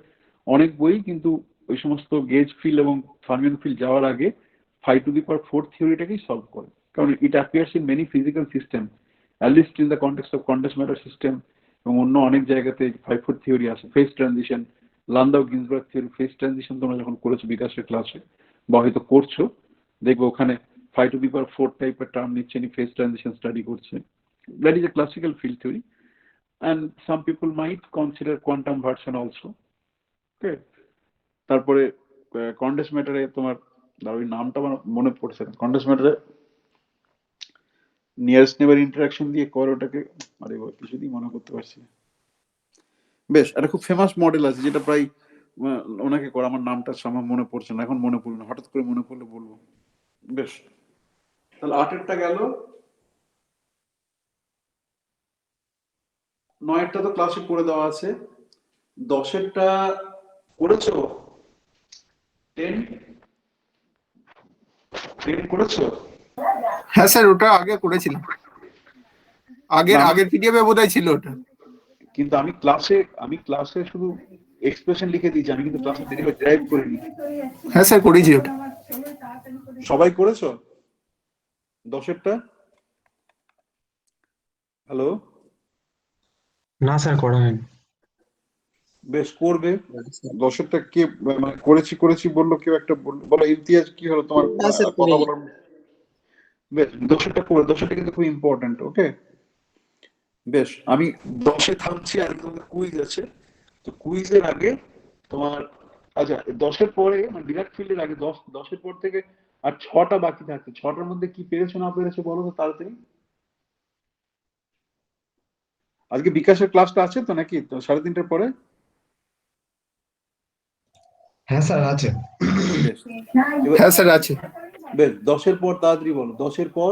অনেক বই কিন্তু ওই সমস্ত গেজ ফিল্ড এবং ফার্মিয়ন ফিল্ড যাওয়ার আগে 5 to the power 4 থিওরিটাকেই সলভ করে, কারণ it appears in many physical system, at least in the context of condensed matter system, এবং অন্য অনেক জায়গাতে 5-4 থিওরি আছে। Phase transition, Landau Ginzburg theory, phase transition তোমরা যখন করেছো বিকাশের ক্লাসে বা হয়তো করছো, দেখবো ওখানে 5 to the power 4 টাইপের টার্ম নিচ্ছে, ফেজ ট্রানজিশন স্টাডি করছে। That is a classical field theory, and some people might consider quantum version also. Okay, তারপরে কন্ডেন্স ম্যাটারে তোমার ওই নামটা আমার মনে পড়ছে না, কন্ডেন্স ম্যাটারে নিয়ারেস্ট নেবার ইন্টারাকশন দিয়ে করে ওটাকে, আরে কিছুদিন মনে করতে পারছি না। বেশ, একটা খুব ফেমাস মডেল আছে যেটা প্রায় ওনাকে করে, আমার নামটা আমার মনে পড়ছে না, এখন মনে পড়লো না, হঠাৎ করে মনে পড়লে বলবো। বেশ, তাহলে 8-এরটা গেল, 9-এরটা তো ক্লাসে করে দেওয়া আছে, 10-এরটা করেছো? 10 করেছো? হ্যাঁ স্যার, ওটা আগে করেছিলাম, আগের পিডিএফে বোধহয় ছিল ওটা। কিন্তু আমি ক্লাসে শুধু এক্সপ্রেশন লিখে দিয়েছি, আমি কিন্তু ক্লাসে ডেরাইভ করিনি। হ্যাঁ স্যার, করেছি ওটা। সবাই করেছো 10-এরটা? হ্যালো? না স্যার, করা হয়নি। বেশ, করবে। 10-এরটা কে মানে করেছি বললো, কেউ একটা বলো। ইমতিয়াজ, কি হলো তোমার না স্যার, কথা বলার? বেশ, 10-এরটা করে, 10-এরটা কিন্তু খুব ইম্পর্টেন্ট। ওকে, বেশ, আমি 10-এ থামছি, আর তোমাদের কুইজ আছে, তো কুইজের আগে তোমার, আচ্ছা 10-এর পরে মানে ডিরেক্ট ফিল্ডের আগে 10-এর পর থেকে আর 6টা বাকি থাকছে, 6টার মধ্যে কি পেরেছো না পেরেছো বলো তো তাড়াতাড়ি। আজকে বিকাশের ক্লাসটা আছে তো নাকি 3:30 পরে? হ্যাঁ স্যার, আছে। বেশ, হ্যাঁ স্যার, আছে। বেশ, 10-এর পর তাড়াতাড়ি বলো, 10-এর পর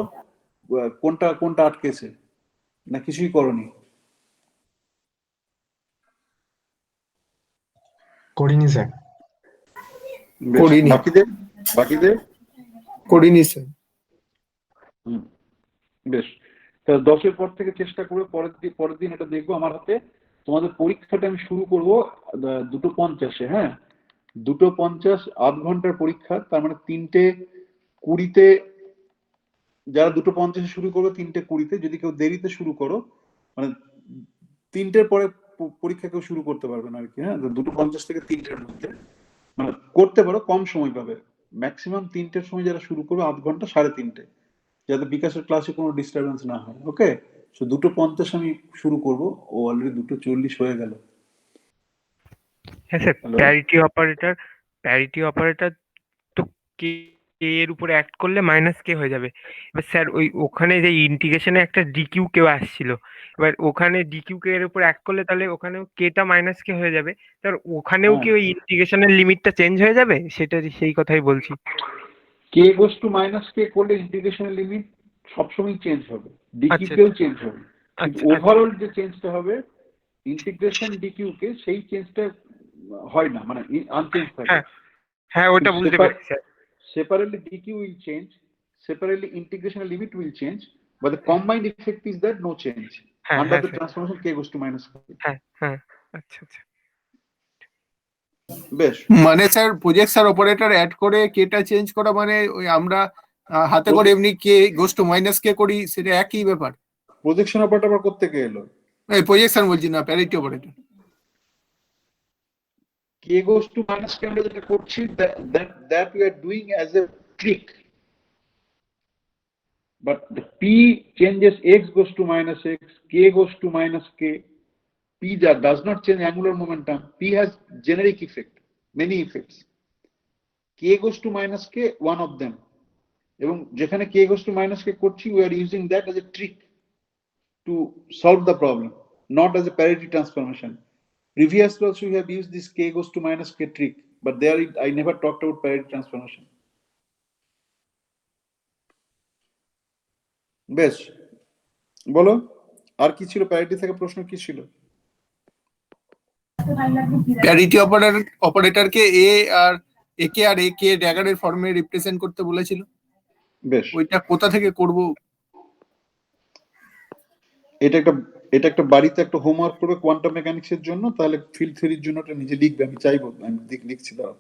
কোনটা আটকেছে, না কিছুই করনি? করিনি স্যার। বেশ, করিনি। বাকিদের করিনি স্যার। বেশ, তাহলে 10-এর পর থেকে চেষ্টা করে পরের দিন এটা দেখবো। আমার হাতে তোমাদের পরীক্ষাটা আমি শুরু করব 2:50-এ। হ্যাঁ, 2:50, 8 ঘন্টার পরীক্ষা, তার মানে 3:20-তে যারা 2:50-এ শুরু করবে, 3:20-তে। যদি কেউ দেরিতে শুরু করো, মানে 3টের পরে পরীক্ষা কেউ শুরু করতে পারবে না আর কি। হ্যাঁ, 2:50 থেকে 3টের মধ্যে মানে করতে পারো, কম সময় পাবে। ম্যাক্সিমাম 3টের সময় যারা শুরু করবে, 8 ঘন্টা, 3:30, যাতে বিকাশের ক্লাসে কোনো ডিস্টারবেন্স না হয়। ওকে, সো 2:50 আমি শুরু করব, ও অলরেডি 2:40 হয়ে গেল। হ্যাঁ স্যার, Hello? প্যারিটি অপারেটর তো কে এর উপরে অ্যাক্ট করলে মাইনাস কে হয়ে যাবে। এবার স্যার ওখানে যে ইন্টিগ্রেশনে একটা ডিকিউ কেউ আসছিল, এবার ওখানে ডিকিউ কে এর উপর অ্যাক্ট করলে তাহলে ওখানেও কেটা মাইনাস কে হয়ে যাবে। স্যার ওখানেও কি ওই ইন্টিগ্রেশনের লিমিটটা চেঞ্জ হয়ে যাবে? সেই কথাই বলছি। কে গোস টু মাইনাস কে করলে ইন্টিগ্রেশনের লিমিট সবসময় চেঞ্জ হবে, ডিকিউ আচ্ছা, কেও চেঞ্জ হবে, কিন্তু আচ্ছা, ওভারঅল যে চেঞ্জটা হবে ইন্টিগ্রেশন ডিকিউ কে, সেই চেঞ্জটা হয় না, মানে আনচেঞ্জ থাকে। হ্যাঁ হ্যাঁ, ওটা বুঝতে পেরেছি sir. Separately DQ will change, separately integration limit will change, but the combined effect is that no change হ্যাঁ under হ্যাঁ the sir, transformation k goes to minus k. হ্যাঁ হ্যাঁ, আচ্ছা আচ্ছা। বেশ, মানে স্যার, প্রজেকশন অপারেটর অ্যাড করে কেটা চেঞ্জ করা মানে ওই আমরা হাতে করে এমনি কে গোস টু মাইনাস কে করি, সেটা একই ব্যাপার। প্রজেকশন অপারেটর আবার করতে কে এলো? এই প্রজেকশন বলছি না, parity operator. k goes to minus k আমরা যেটা করছি, that we are doing as a trick, but the p changes, x goes to minus x, k goes to minus k. P does not change angular momentum. P has generic effect, many effects. K goes to minus k, one of them. এবং যেখানে k goes to minus k করছি, we are using that as a trick to solve the problem, not as a parity transformation. Previously also we have used this k goes to minus k trick, but there I never talked about parity transformation. বেশ, বলো আর কি ছিল, parity থেকে প্রশ্ন কি ছিল? Parity অপারেটরকে এ আর একে আর এ কে ড্যাগারের ফর্মে রিপ্রেজেন্ট করতে বলেছিল। বেশ, ওইটা কোথা থেকে করব? এটা একটা বাড়িতে একটা হোমওয়ার্ক করবে কোয়ান্টাম মেকানিক্স এর জন্য, তাহলে ফিল্ড থিওরির জন্য এটা নিজে লিখবে, আমি চাইবো, আমি লিখছি। দাঁড়াও,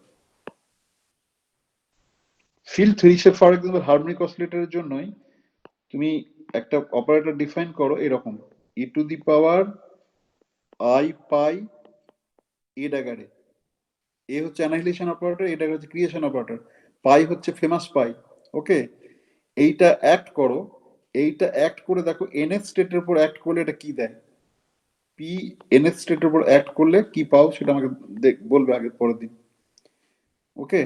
field theory say for example harmonic অসিলেটরের জন্যই তুমি একটা অপারেটর ডিফাইন করো এরকম ই টু দি পাওয়ার আই পাই এ ড্যাগারে। এ হচ্ছে অ্যানাহিলেশন অপারেটর, এটা হচ্ছে ক্রিয়েশন অপারেটর, পাই হচ্ছে ফেমাস পাই। ওকে, এইটা অ্যাক্ট করো, এইটা অ্যাক্ট করে দেখো এনএস স্টেটের উপর অ্যাক্ট করলে এটা কি দেয়। পি এনএস স্টেটের উপর অ্যাক্ট করলে কি পাও সেটা আমাকে বলবে আগে পরের দিন। ওকে,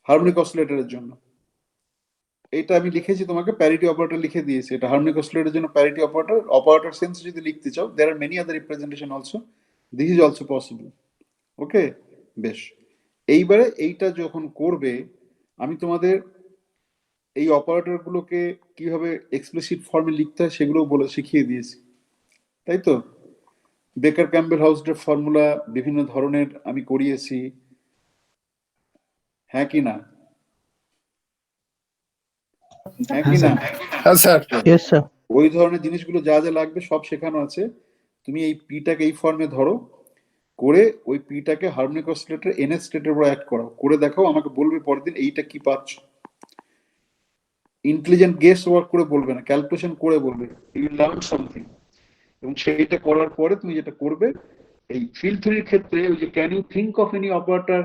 হারমোনিক অসিলেটরের জন্য এটা আমি লিখেছি তোমাকে, প্যারিটি অপারেটর লিখে দিয়েছি। এটা হারমোনিক অসিলেটরের জন্য প্যারিটি অপারেটর। অপারেটর সেন্স যদি লিখতে চাও, there are many other representation also, this is also possible. Okay, বেশ। এইবারে এইটা যখন করবে, আমি তোমাদের এই অপারেটর গুলোকে কিভাবে এক্সপ্লিসিট ফর্মে লিখতে হয় সেগুলো বলে শিখিয়ে দিয়েছি, তাই তো? বেকার ক্যাম্বেল হাউসডের ফর্মুলা বিভিন্ন ধরনের আমি করিয়েছি, হ্যাঁ কি না? হ্যাঁ কি না? হ্যাঁ স্যার। Yes sir. ওই ধরনের জিনিসগুলো যা যা লাগবে সব শেখানো আছে। তুমি এই পিটাকে এই ফর্মে ধরো, করে ওই পিটাকে হারমোনিক অসিলেটর এনএস স্টেটের উপর অ্যাড করো, করে দেখাও, আমাকে বলবে পরের দিন এইটা কি পাচ্ছ। ইন্টেলিজেন্ট গেস ওয়ার্ক করে বলবে না, ক্যালকুলেশন করে বলবে, ইউ লার্ন সামথিং। এবং সেইটা করার পরে তুমি যেটা করবে, এই ফিল্ড থিওরির ক্ষেত্রে ওই যে can you think of any operator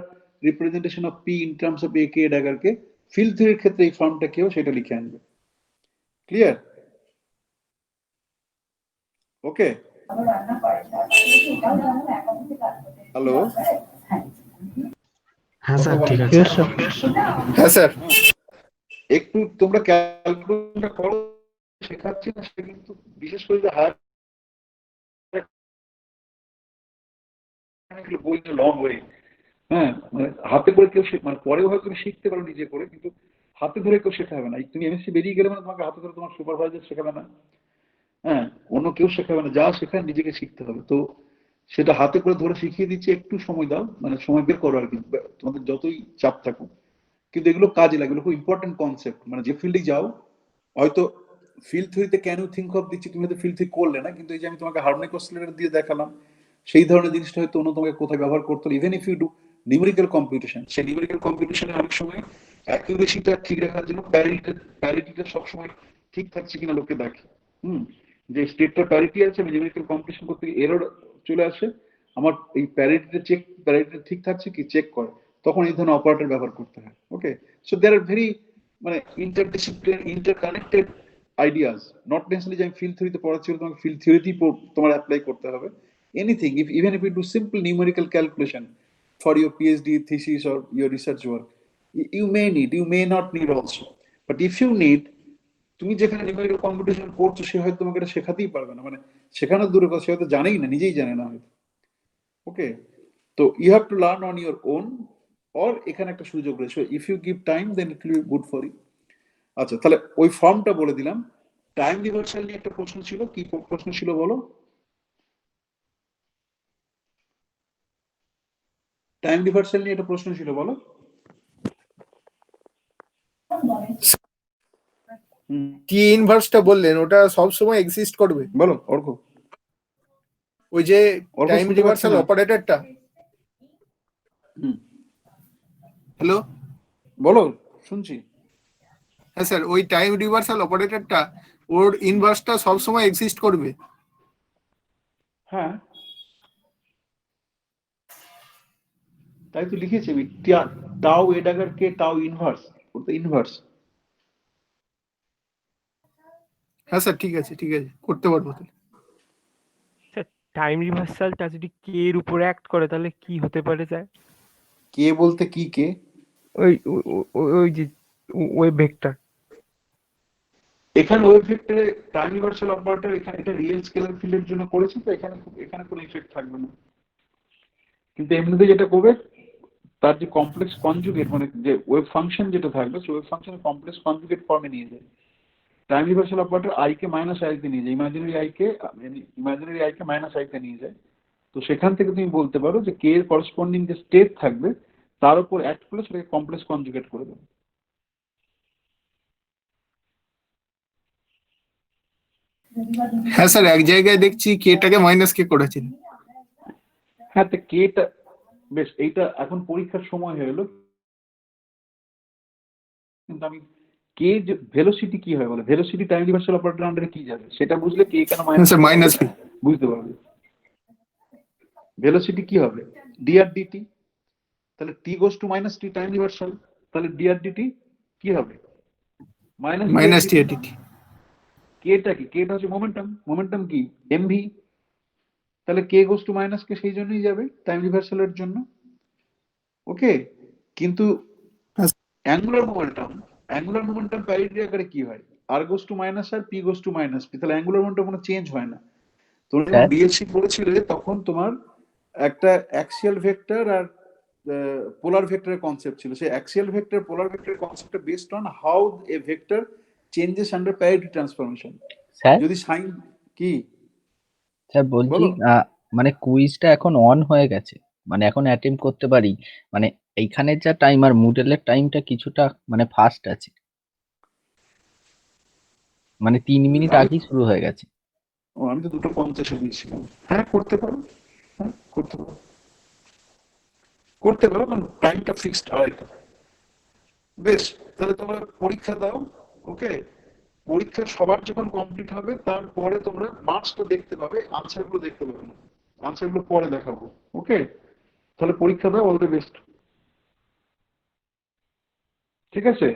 representation of p in terms of a k dagger k, field থিওরির ক্ষেত্রে এই ফর্মটা কেউ সেটা লিখে আনবে। ক্লিয়ার? ওকে, হ্যালো, হ্যাঁ স্যার ঠিক আছে। Yes sir. হ্যাঁ স্যার। একটু তোমরা ক্যালকুলেশনটা করো, শেখাচ্ছি না সেটা কিন্তু বিশেষ করে যে হায়ার বই লং ওয়ে, হ্যাঁ, মানে হাতে করে কেউ মানে পরেও হয়তো তুমি শিখতে পারো নিজে করে, কিন্তু হাতে ধরে কেউ শেখাবে না। তুমি এমএসসি বেরিয়ে গেলে মানে তোমাকে হাতে ধরে তোমার সুপারভাইজার শেখাবে না, হ্যাঁ, অন্য কেউ শেখাবে না, যা শেখায় নিজেকে শিখতে হবে। তো সেটা হাতে করে ধরে শিখিয়ে দিচ্ছে, একটু সময় দাও, মানে সময় বের করো আর কি, তোমাদের যতই চাপ থাকুক, কিন্তু এগুলো কাজে লাগে, এগুলো খুব ইম্পর্টেন্ট কনসেপ্ট। মানে যে ফিল্ডে যাও, হয়তো ফিল্ড থিওরিতে ক্যান ইউ থিঙ্ক অফ দিচ্ছি, তুমি হয়তো ফিল্ড থিওরি করলে না, কিন্তু এই যে আমি তোমাকে হারমোনিক অসিলেটর দিয়ে দেখালাম, সেই ধরনের জিনিসটা হয়তো অন্য তোমাকে কোথায় ব্যবহার করতে হলো। Even if you do numerical computation, সেই নিউমেরিক্যাল কম্পিউটেশনে অনেক সময় অ্যাকিউরেসিটা ঠিক রাখার জন্য প্যারিটিটা সবসময় ঠিক থাকছে কিনা লোকে দেখে। যে স্টেটটা প্যারিটি আছে, আমি নিউমেরিক্যাল কম্পিউটেশন করতে গিয়ে এরর চলে আসে, আমার এই প্যারিটিটা ঠিক থাকছে কি চেক করে, তখন এই ধরনের অপারেটর ব্যবহার করতে হয়। ওকে, সো দেয়ার আর ভেরি মানে ইন্টারডিসিপ্লিন ইন্টারকানেক্টেড আইডিয়াস, নট নেসেসারিলি যে আমি ফিল্ড থিওরিতে পড়াচ্ছি তোমাকে ফিল্ড থিওরিতেই তোমার অ্যাপ্লাই করতে হবে। Anything, even if you do simple numerical calculation for your PhD thesis or your research work, you may not need also. But if you need, তুমি যেখানে numerical computation করছো সে হয়তো তোমাকে এটা শেখাতেই পারবে না, মানে শেখানোর দূরের কথা, সে হয়তো জানেই না, নিজেই জানে না হয়তো। ওকে, তো you have to learn on your own, or এখানে একটা সুযোগ রয়েছে, if you give time then it will be good for you. আচ্ছা, তাহলে ওই ফর্মটা বলে দিলাম। টাইম রিভার্সাল নিয়ে একটা প্রশ্ন ছিল, কি প্রশ্ন ছিল বলো? টাইম রিভার্সাল নিয়ে একটা প্রশ্ন ছিল, বলো। টি ইনভার্সটা বললেন, ওটা সব সময় এক্সিস্ট করবে? বলো অর্ক। ওই যে অর্ক টাইম শুনতে পাচ্ছি রিভার্সাল না। অপারেটরটা, হ্যালো, বলো, শুনছি। হ্যাঁ স্যার, ওই টাইম রিভার্সাল অপারেটরটা, ওর ইনভার্সটা সব সময় এক্সিস্ট করবে? হ্যাঁ, তাই তো লিখেছি আমি, টাও এ ড্যাগার কে টাও ইনভার্স, ওটা ইনভার্স। হ্যাঁ স্যার, ঠিক আছে ঠিক আছে, করতে পারবো। টাইম রিভার্সালটা যদি কে এর উপর অ্যাক্ট করে তাহলে কি হতে পারে স্যার? কে বলতে কি কে? ওই ওই যে ওয়েভ ভেক্টর। এখানে ওয়েভ ভেক্টরে টাইম রিভার্সাল অপারেটর, এখানে এটা রিয়েল স্কেলার ফিল্ডের জন্য করেছি, তো এখানে কোনো ইফেক্ট থাকবে না। কিন্তু এমনিতে যেটা করবে, তার যে কমপ্লেক্স কনজুগেট, মানে যে ওয়েভ ফাংশন যেটা থাকবে, সেই ওয়েভ ফাংশনের কমপ্লেক্স কনজুগেট ফর্মে নিয়ে যায়। Time reversal operator I K minus I তে নিয়ে যায়, imaginary I K minus I তে নিয়ে যায়। তো সেখান থেকে তুমি বলতে পারো যে কে এর করসপন্ডিং যে স্টেট থাকবে তার উপর অ্যাক্ট করে সেটাকে কমপ্লেক্স কনজুগেট করে দেবে। হ্যাঁ স্যার, এক জায়গায় দেখছি কেটাকে মাইনাস কে করেছেন। হ্যাঁ, তো কেটা বেশ, এইটা এখন পরীক্ষার সময় হয়ে এলো, কিন্তু আমি কে ভেলোসিটি কি হয় বলে, ভেলোসিটি টাইম রিভার্সাল অপারেটর আন্ডারে কি যাবে সেটা বুঝলে কে কেন স্যার মাইনাস পি। বুঝতে পারবে। ভেলোসিটি কি হবে, ডি আর ডিটি, তাহলে t goes to minus t time reversal, তাহলে ডি আর ডিটি কি হবে, মাইনাস টি এটি। কেটা কি, কেটা হচ্ছে মোমেন্টাম, মোমেন্টাম কি এমভি, তাহলে কে গোস টু মাইনাস কে সেই জন্যই যাবে টাইম রিভার্সালের জন্য। ওকে, কিন্তু অ্যাঙ্গুলার মোমেন্টাম প্যারিটি আকারে কি হয়, r goes to minus r p goes to minus p, তাহলে অ্যাঙ্গুলার মোমেন্টাম কোনো চেঞ্জ হয় না। তোমরা যখন ডিএসসি পড়েছিলে তখন তোমার একটা অ্যাক্সিয়াল ভেক্টর আর পোলার ভেক্টরের কনসেপ্ট ছিল, সেই অ্যাক্সিয়াল ভেক্টর পোলার ভেক্টরের কনসেপ্টটা based on how A vector changes under parity transformation. Sir যদি সাইন কি স্যার বলছি বলো, মানে কুইজটা এখন অন হয়ে গেছে, মানে এখন অ্যাটেম্প করতে পারি, মানে এইখানের যা টাইম আর মুডেলের টাইমটা কিছুটা মানে ফাস্ট আছে, মানে 3 মিনিট আগেই শুরু হয়ে গেছে। ও আমি তো 2:50 দিয়েছিলাম। হ্যাঁ করতে পারো, হ্যাঁ করতে পারো, করতে পারো, কারণ টাইমটা ফিক্সড আড়াইটা। বেশ, তাহলে তোমরা পরীক্ষা দাও। ওকে, পরীক্ষা সবার যখন কমপ্লিট হবে তারপরে তোমরা মার্কসটা দেখতে পাবে, আনসার গুলো দেখতে পাবে না, আনসার গুলো পরে দেখাবো। ওকে, তাহলে পরীক্ষা দাও, অল দ্য বেস্ট। ঠিক আছে।